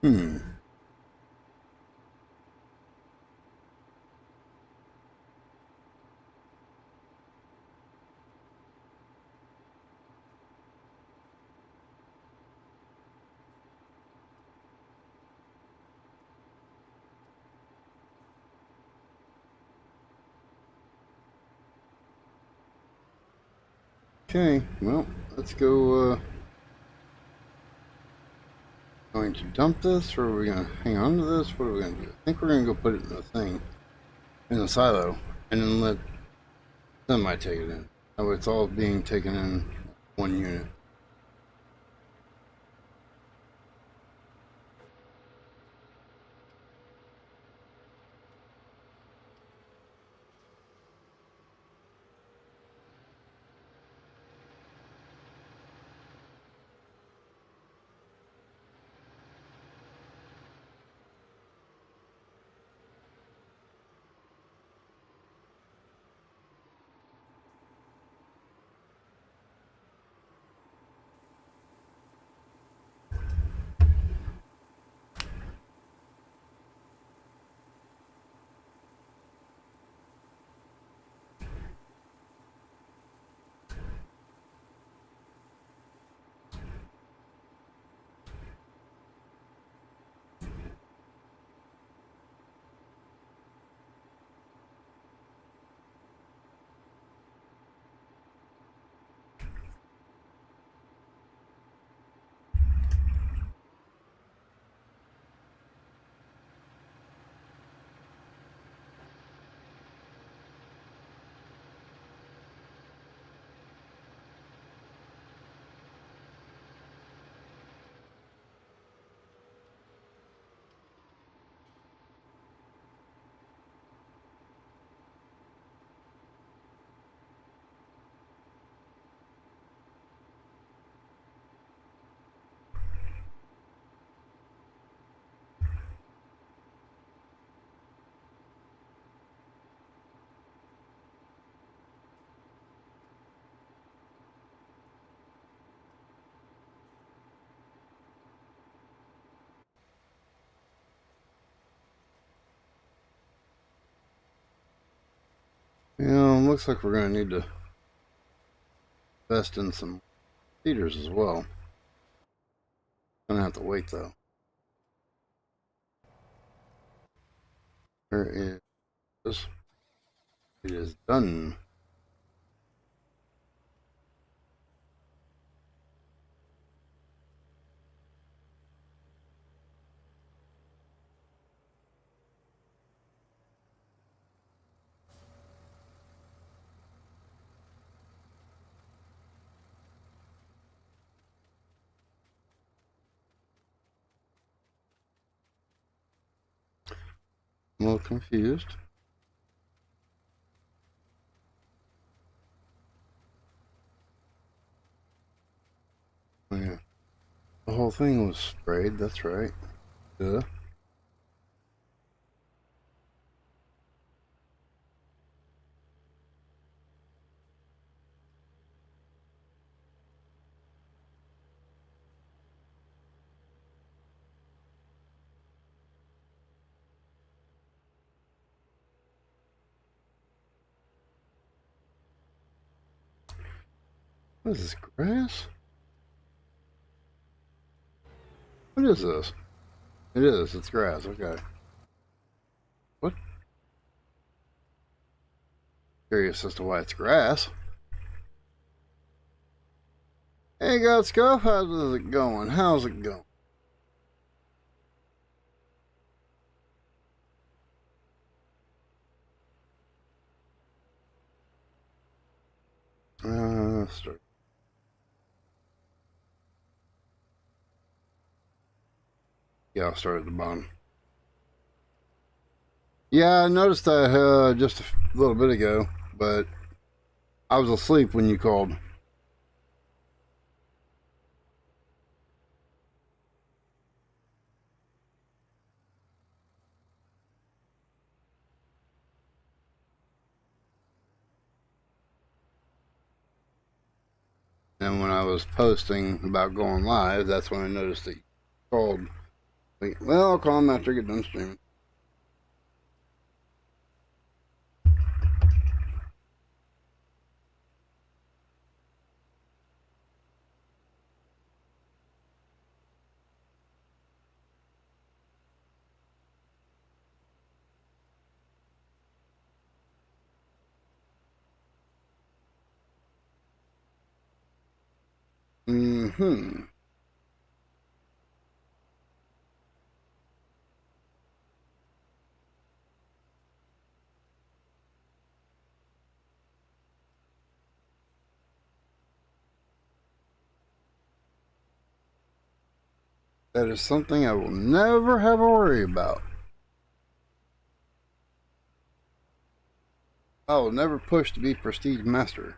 Hmm. Okay, well, let's go, going to dump this, or are we gonna hang on to this? What are we gonna do? I think we're gonna go put it in the thing, in the silo, and then let semi take it in. That way it's all being taken in one unit. Looks like we're gonna need to invest in some feeders as well. Gonna have to wait though. Where is this? It is done. I'm a little confused. Oh, yeah. The whole thing was sprayed, that's right. Duh. What is this, grass? What is this? It is, it's grass, okay. What? Curious as to why it's grass. Hey, God Scuff, how's it going? How's it going? Master. Yeah, I'll start at the bottom. Yeah, I noticed that just a little bit ago, but I was asleep when you called. And when I was posting about going live, that's when I noticed that you called. Like, well, I'll call him after I get done streaming. Mm-hmm. That is something I will never have a worry about. I will never push to be Prestige Master.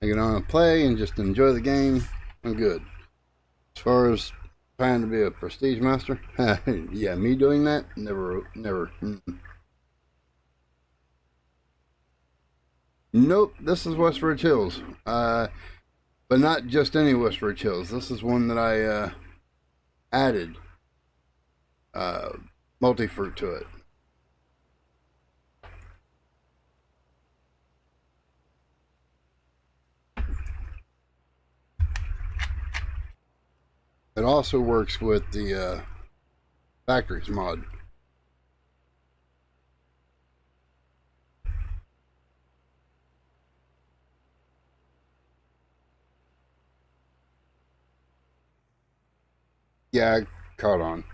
I can only play and just enjoy the game. I'm good. As far as trying to be a Prestige Master, yeah, me doing that, never. Nope, this is Westridge Hills. But not just any Westridge Hills. This is one that I added multi-fruit to it. It also works with the Factories mod. Yeah, I caught on.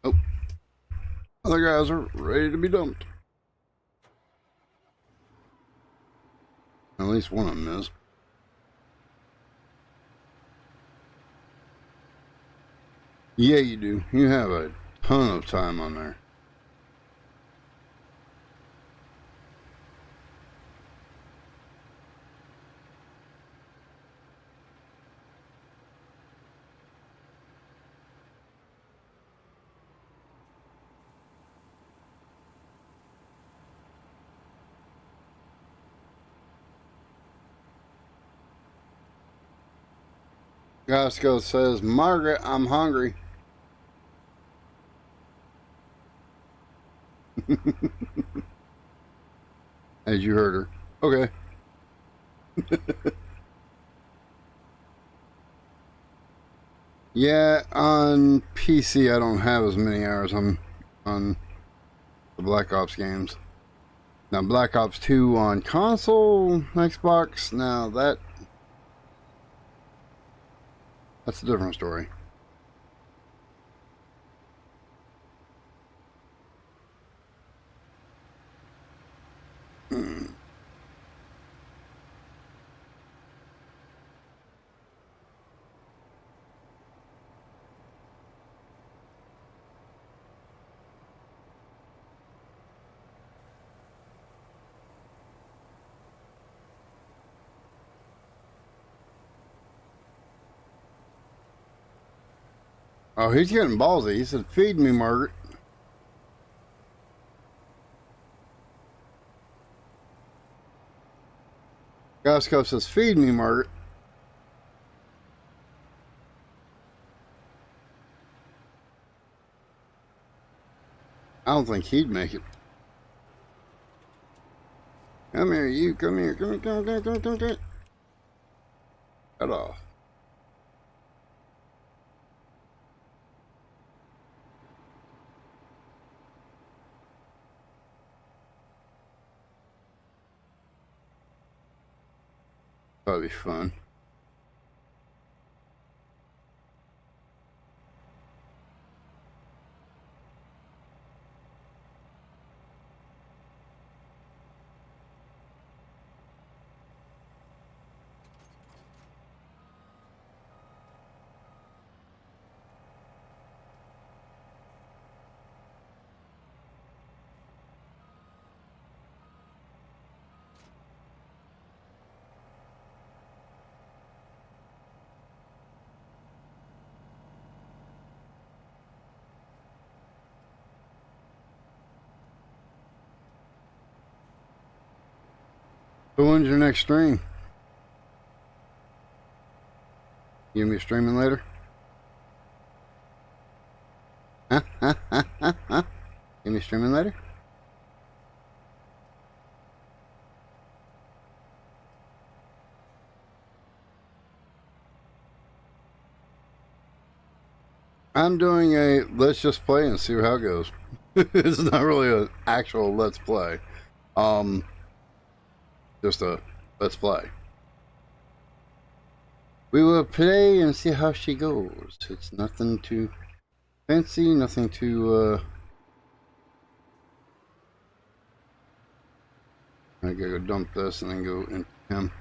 Oh, other guys are ready to be dumped. At least one of them is. Yeah, you do. You have a ton of time on there. Gasco says, Margaret, I'm hungry. As you heard her. Okay. Yeah, on PC I don't have as many hours on the Black Ops games. Now Black Ops 2 on console, Xbox, now that's a different story. Hmm. Oh, he's getting ballsy. He said, feed me, Margaret. Gasco says, feed me, Margaret. I don't think he'd make it. Come here, you. Come here. Come. Cut off. That'd be fun. So when's your next stream? You gonna be streaming later? Huh? Huh? Huh? Huh? Huh? You gonna be streaming later? I'm doing a let's just play and see how it goes. It's not really an actual let's play. Just a let's play. We will play and see how she goes. It's nothing too fancy, nothing too I gotta go dump this and then go into him.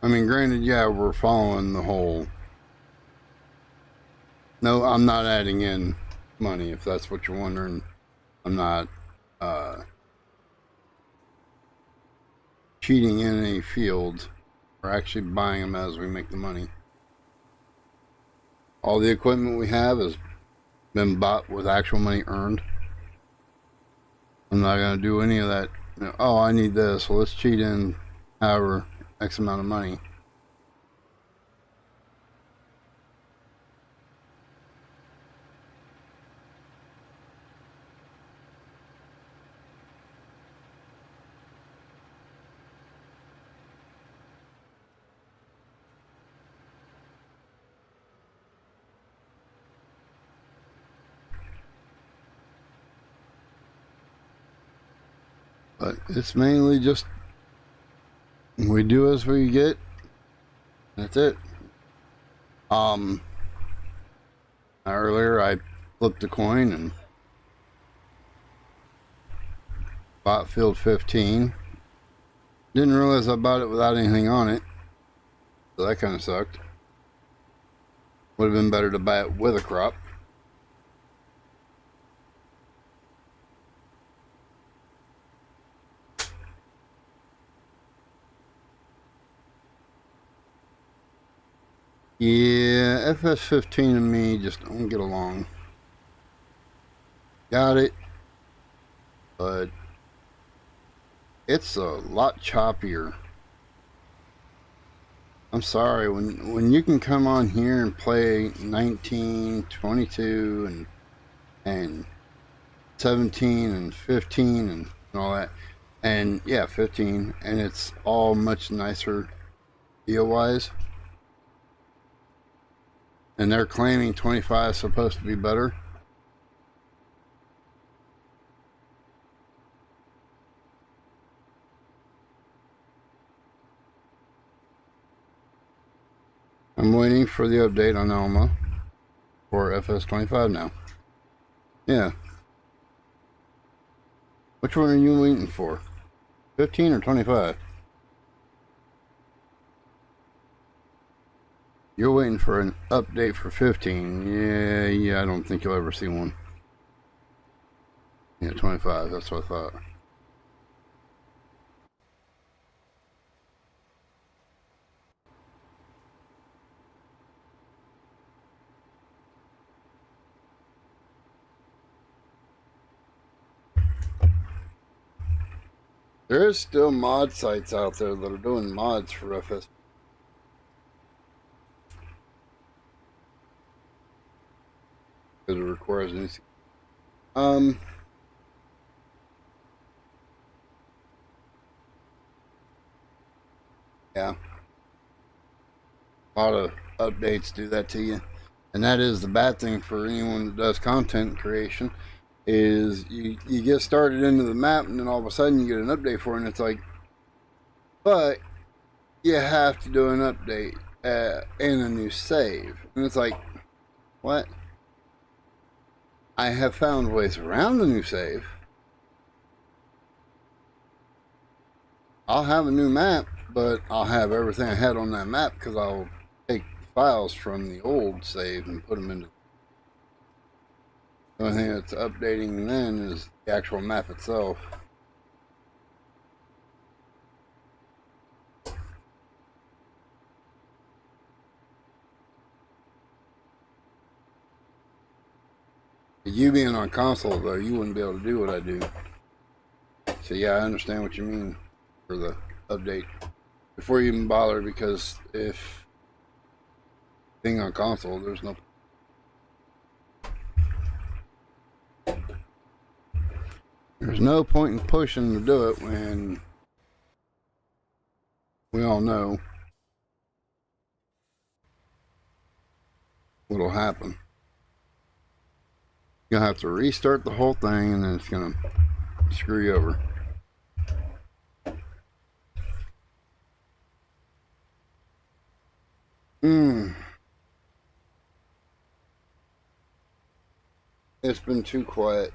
I mean, granted, yeah, we're following the whole. No, I'm not adding in money, if that's what you're wondering. I'm not cheating in any fields. We're actually buying them as we make the money. All the equipment we have has been bought with actual money earned. I'm not going to do any of that. You know, oh, I need this, so let's cheat in however X amount of money. But it's mainly just we do as we get. That's it. Earlier I flipped a coin and bought field 15. Didn't realize I bought it without anything on it. So that kind of sucked. Would have been better to buy it with a crop. Yeah, FS15 and me just don't get along. Got it, but it's a lot choppier. I'm sorry, when you can come on here and play 19, 22, and 17 and 15 and all that, and yeah, 15, and it's all much nicer deal wise. And they're claiming 25 is supposed to be better. I'm waiting for the update on Alma for FS25 now. Yeah. Which one are you waiting for? 15 or 25? You're waiting for an update for 15. Yeah, I don't think you'll ever see one. Yeah, 25, that's what I thought. There is still mod sites out there that are doing mods for FS. Because it requires new. Yeah. A lot of updates do that to you. And that is the bad thing for anyone that does content creation is you get started into the map and then all of a sudden you get an update for it and it's like, but you have to do an update and a new save. And it's like, what? I have found ways around the new save. I'll have a new map, but I'll have everything I had on that map because I'll take files from the old save and put them into. The only thing that's updating then is the actual map itself. You being on console though, you wouldn't be able to do what I do. So yeah, I understand what you mean for the update before you even bother, because if being on console, there's no point in pushing to do it when we all know what'll happen. You'll have to restart the whole thing, and then it's gonna screw you over. It's been too quiet.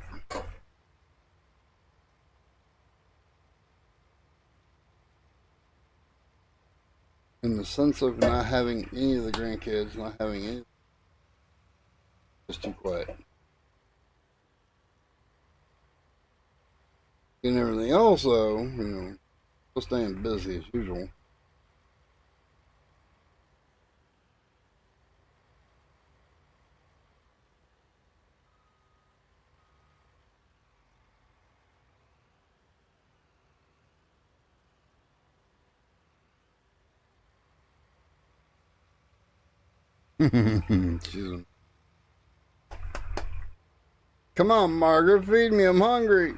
In the sense of not having any of the grandkids, not having any, it's too quiet. And everything else, though, still staying busy as usual. Come on, Margaret, feed me. I'm hungry.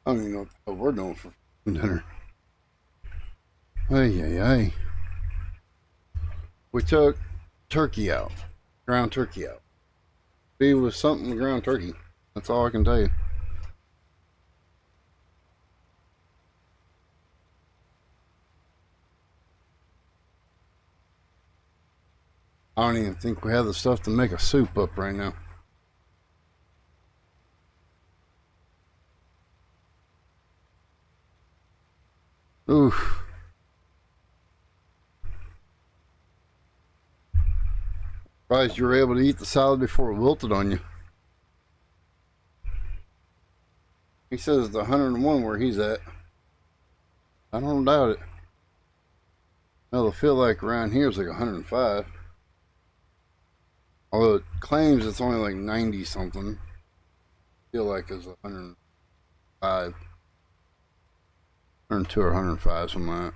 I don't even know what we're doing for dinner. Hey. We took turkey out, ground turkey out. It was something ground turkey. That's all I can tell you. I don't even think we have the stuff to make a soup up right now. Oof. Surprised you were able to eat the salad before it wilted on you. He says it's 101 where he's at. I don't doubt it. Well, it'll feel like around here it's like 105. Although it claims it's only like 90 something. I feel like it's 105. 102 or 105, something like that.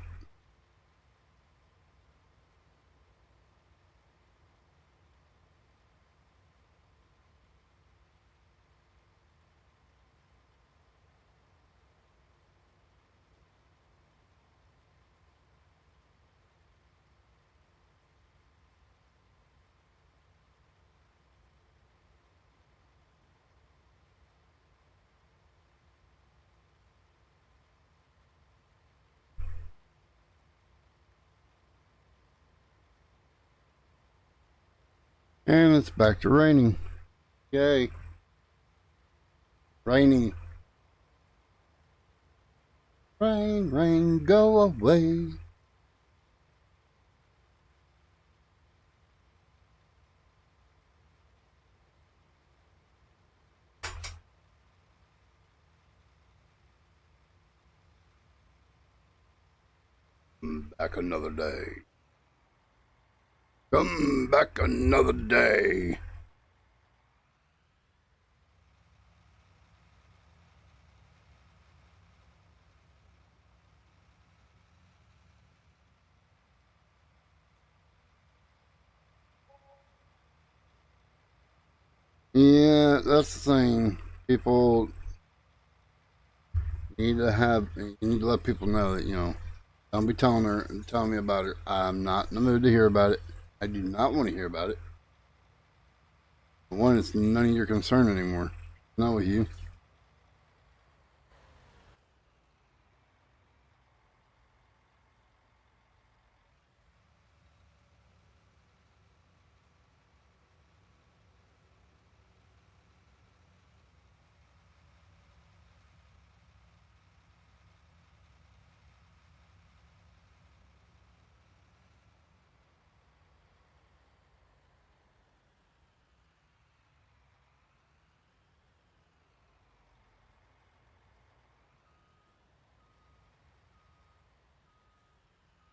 And it's back to raining. Yay. Raining. Rain, go away. Back another day. Come back another day. Yeah, that's the thing. People need to have, you need to let people know that, don't be telling me about it. I'm not in the mood to hear about it. I do not want to hear about it. For one, it's none of your concern anymore. Not with you.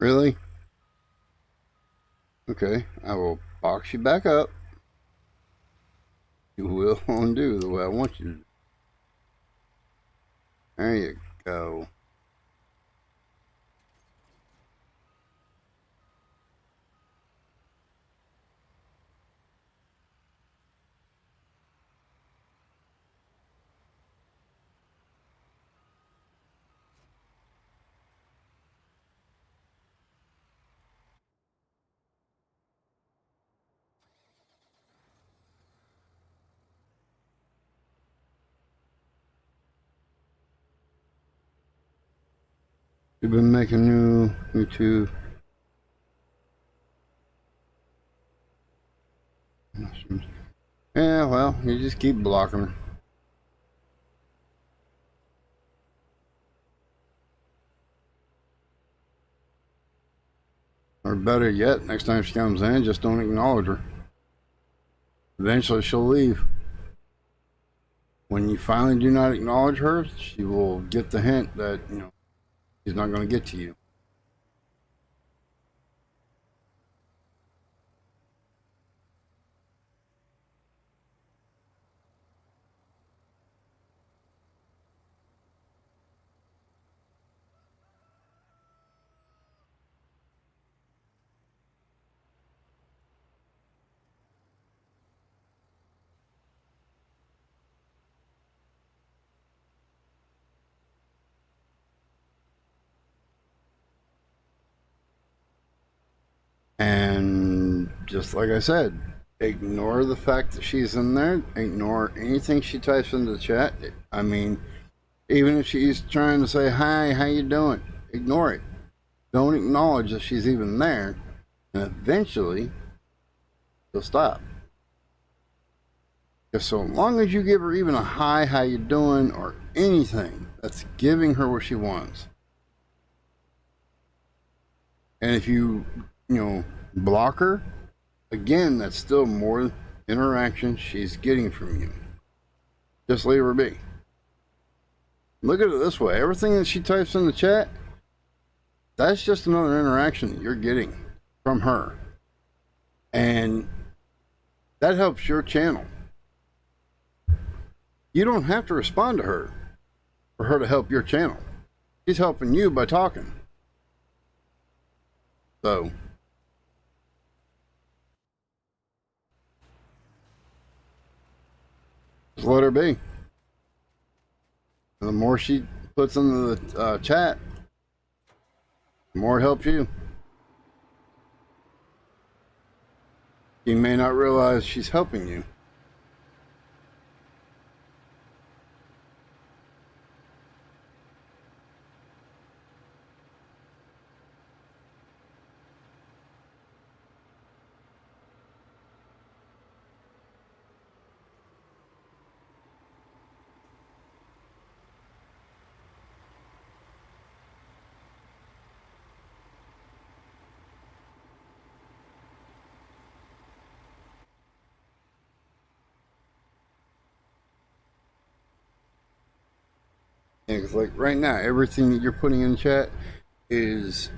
Really? Okay, I will box you back up. You will undo the way I want you to do. There you go. You've been making new YouTube. Yeah, well, you just keep blocking her. Or better yet, next time she comes in, just don't acknowledge her. Eventually she'll leave. When you finally do not acknowledge her, she will get the hint that, she's not going to get to you. And just like I said, ignore the fact that she's in there. Ignore anything she types into the chat. I mean, even if she's trying to say, hi, how you doing? Ignore it. Don't acknowledge that she's even there. And eventually, she'll stop. Because so long as you give her even a hi, how you doing, or anything, that's giving her what she wants. And if you block her, again, that's still more interaction she's getting from you. Just leave her be. Look at it this way. Everything that she types in the chat, that's just another interaction that you're getting from her. And that helps your channel. You don't have to respond to her for her to help your channel. She's helping you by talking. So, just let her be. And the more she puts into the chat, the more it helps you. You may not realize she's helping you. Yeah, because like right now, everything that you're putting in chat is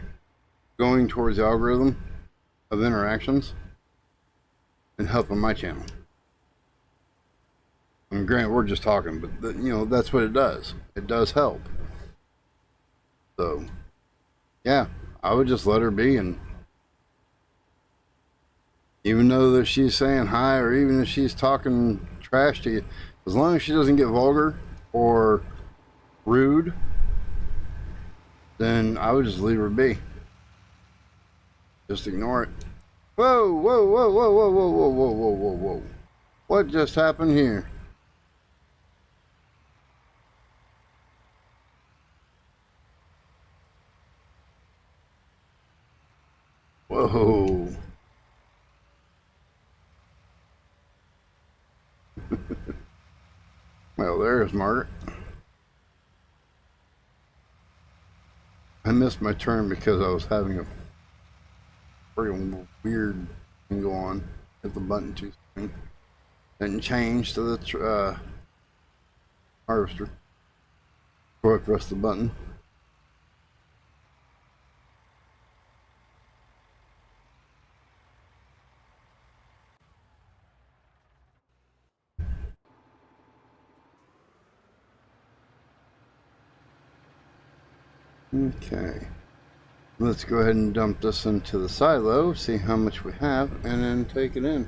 going towards the algorithm of interactions and helping my channel. I mean, granted, we're just talking, but that's what it does. It does help. So, yeah, I would just let her be, and even though that she's saying hi, or even if she's talking trash to you, as long as she doesn't get vulgar or rude, then I would just leave her be. Just ignore it. Whoa, whoa, whoa, whoa, whoa, whoa, whoa, whoa, whoa, whoa, whoa. What just happened here? Whoa. Well, there's Margaret. I missed my turn because I was having a freaking weird thing go on. Hit the button too soon. Didn't change to the harvester. Before I press the button. Okay. Let's go ahead and dump this into the silo, see how much we have, and then take it in.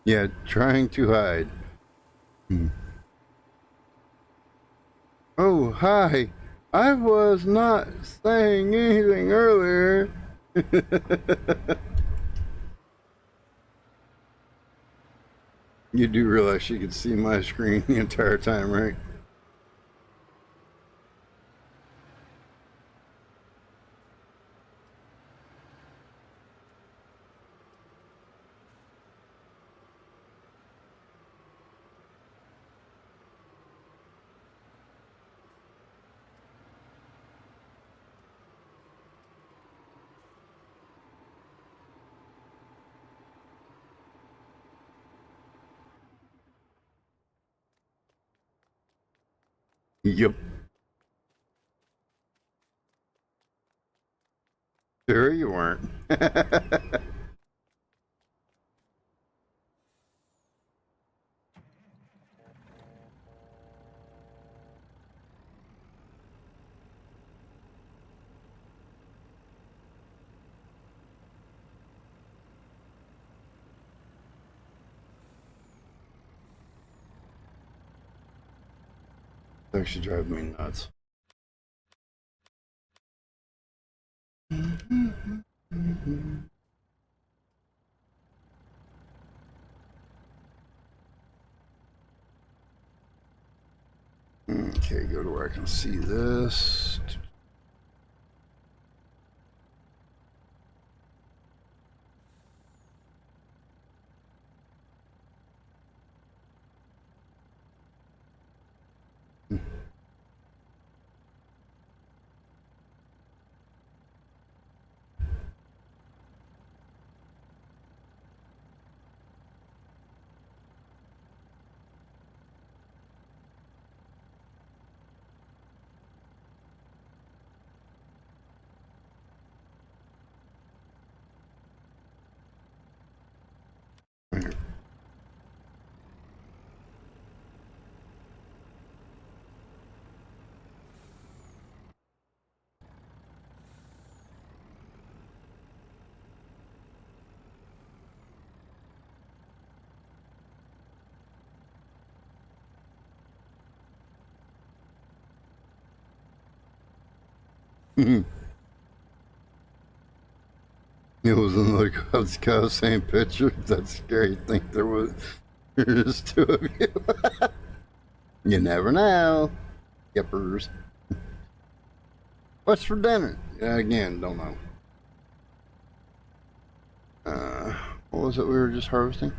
Yeah, trying to hide. Oh, hi. I was not saying anything earlier. You do realize she could see my screen the entire time, right? Yep. Sure you weren't. That should drive me nuts. Okay, go to where I can see this. It was another Cubs Scout, same picture. That's scary. Think there's two of you. You never know. Yippers. What's for dinner? Yeah, again, don't know. What was it we were just harvesting?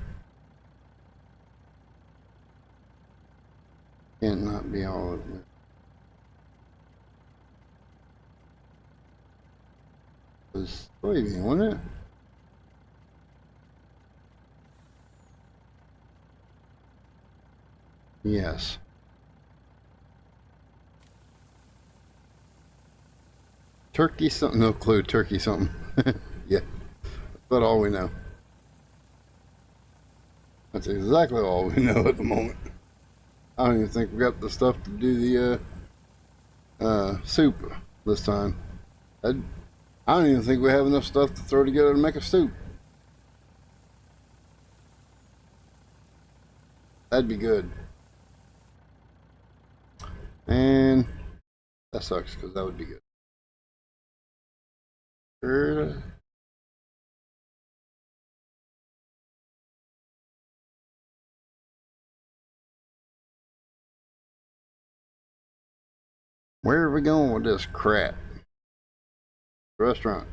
Can't not be all of it. It was soybean, wasn't it? Yes. Turkey something, no clue. Turkey something. Yeah, that's all we know. That's exactly all we know at the moment. I don't even think we got the stuff to do the soup this time. I don't even think we have enough stuff to throw together to make a soup. That'd be good. And that sucks because that would be good. Where are we going with this crap? Restaurant.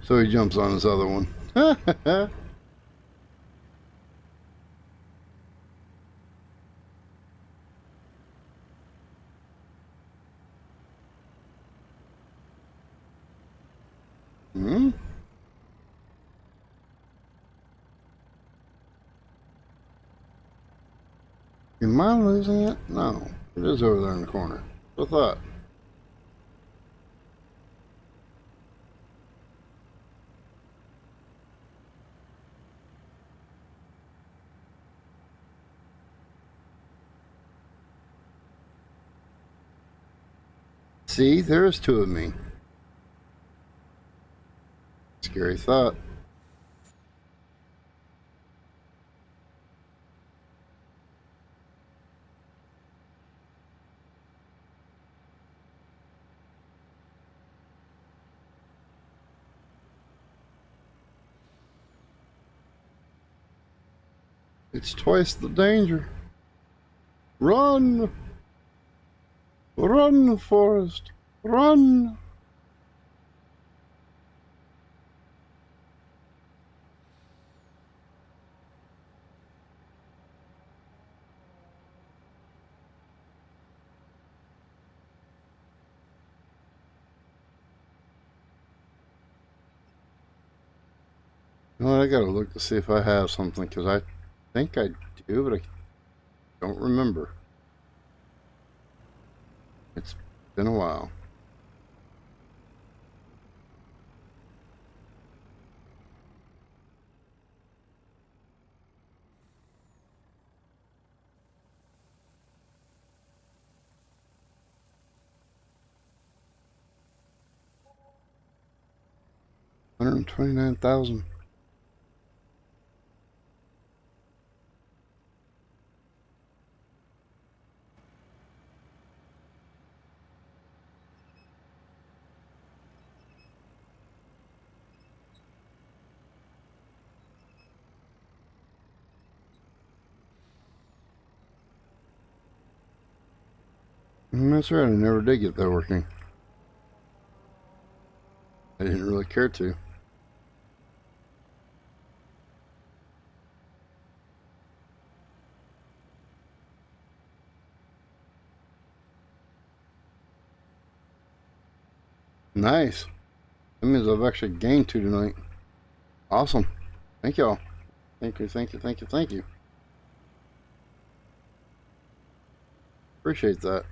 So he jumps on this other one. Hmm? Am I losing it? No. It is over there in the corner. I thought. See, there's two of me. Scary thought. It's twice the danger. Run! Run, Forrest! Run! Well, I gotta look to see if I have something, because I think I do, but I don't remember. It's been a while. $129,000. That's right, I never did get that working. I didn't really care to. Nice. That means I've actually gained two tonight. Awesome. Thank y'all. Thank you, thank you, thank you, thank you. Appreciate that.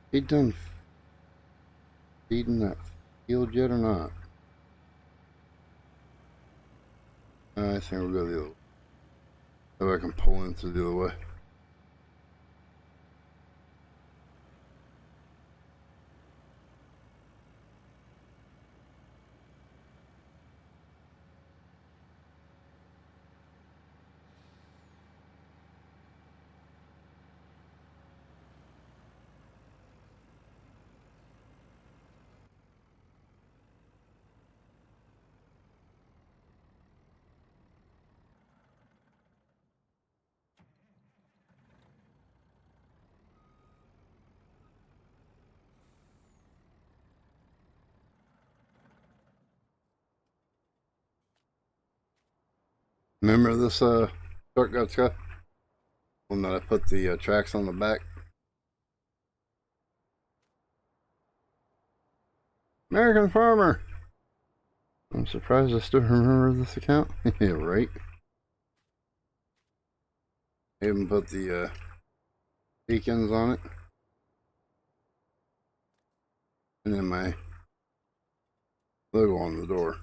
He done feeding that field yet or not? I think we'll go the other way. So I can pull in through the other way. Remember this shortcut, Scott? One that I put the tracks on the back. American Farmer. I'm surprised I still remember this account. Yeah, right. I even put the beacons on it. And then my logo on the door.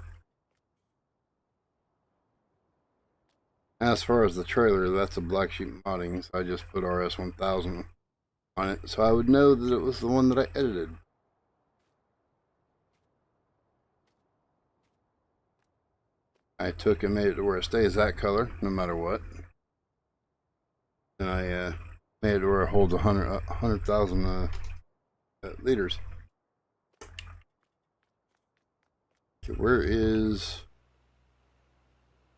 As far as the trailer, that's a Black Sheep modding, so I just put RS1000 on it, so I would know that it was the one that I edited. I took and made it to where it stays that color, no matter what. And I made it to where it holds 100,000 liters. Okay, where is...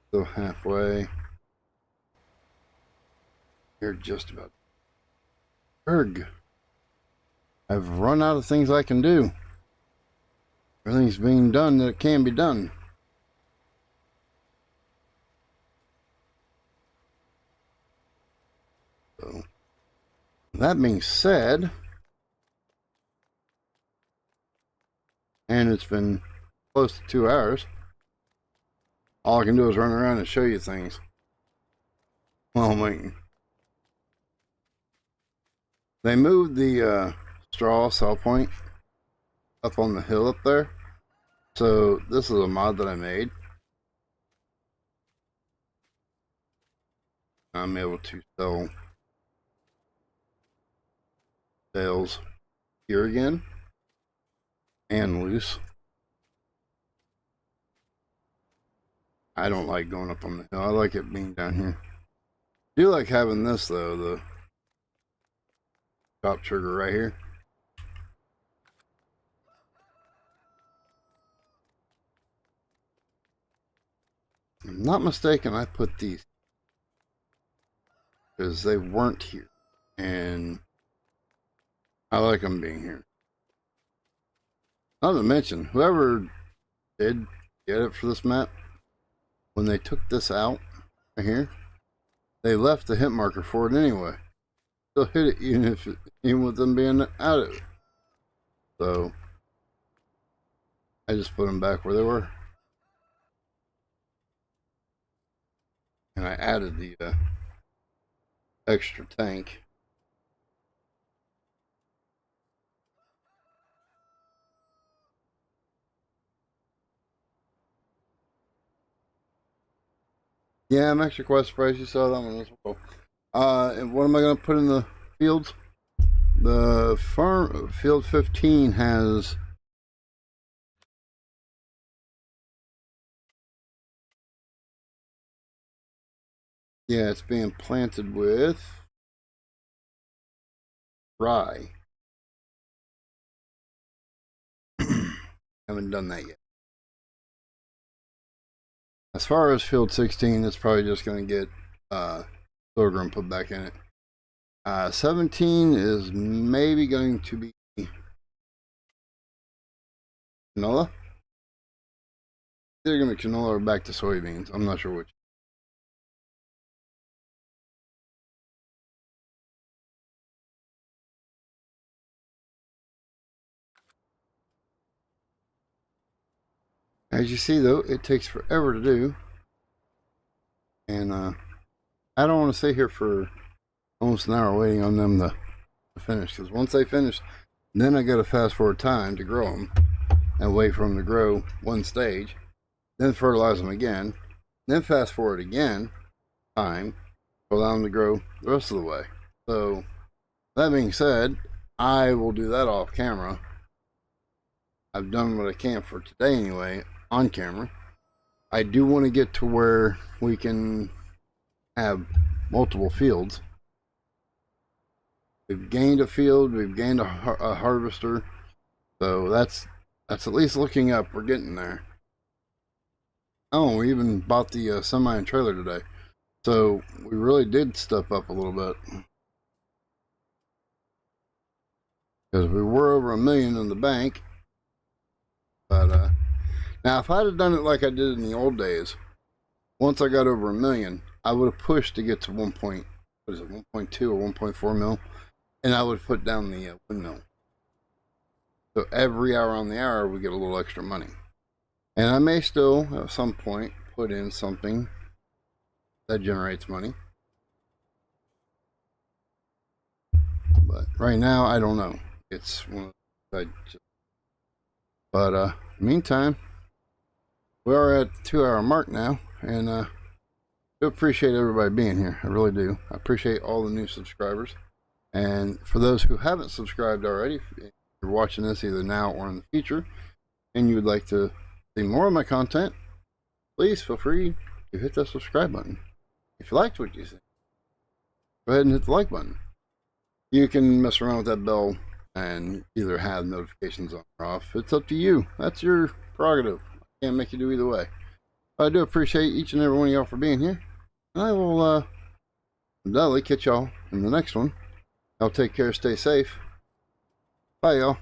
Still halfway. You're just about... Erg. I've run out of things I can do. Everything's being done that can be done. So, that being said, and it's been close to 2 hours, all I can do is run around and show you things while I'm waiting. They moved the straw saw point up on the hill up there. So this is a mod that I made. I'm able to sell bales here again and loose. I don't like going up on the hill. I like it being down here. I do like having this though, the top trigger right here. If I'm not mistaken, I put these because they weren't here, and I like them being here. Not to mention, whoever did get it for this map, when they took this out right here, they left the hit marker for it anyway. Still hit it even with them being out of it. So I just put them back where they were, and I added the extra tank. Yeah, I'm actually quite surprised you saw that one as well. And what am I going to put in the fields? The farm field 15 has it's being planted with rye. Haven't done that yet. As far as field 16, it's probably just going to get sorghum put back in it. 17 is maybe going to be canola. They're going to be canola or back to soybeans. I'm not sure which. As you see though, it takes forever to do. And I don't want to stay here for almost an hour waiting on them to finish. Because once they finish, then I got to fast forward time to grow them. And wait for them to grow one stage. Then fertilize them again. Then fast forward again. Time. To allow them to grow the rest of the way. So, that being said, I will do that off camera. I've done what I can for today anyway, on camera. I do want to get to where we can have multiple fields. We've gained a field, we've gained a harvester, so that's at least looking up. We're getting there. Oh, we even bought the semi and trailer today, so we really did step up a little bit, because we were over $1 million in the bank. But now if I'd have done it like I did in the old days, once I got over $1 million, I would have pushed to get to 1.2 or 1.4 mil, and I would put down the windmill. So every hour on the hour, we get a little extra money. And I may still, at some point, put in something that generates money. But right now, I don't know. It's one of the, but meantime, we are at the 2 hour mark now, and I do appreciate everybody being here. I really do. I appreciate all the new subscribers. And for those who haven't subscribed already, if you're watching this either now or in the future, and you would like to see more of my content, please feel free to hit that subscribe button. If you liked what you see, go ahead and hit the like button. You can mess around with that bell and either have notifications on or off. It's up to you. That's your prerogative. I can't make you do either way. I do appreciate each and every one of y'all for being here. And I will undoubtedly catch y'all in the next one. Y'all take care, stay safe. Bye, y'all.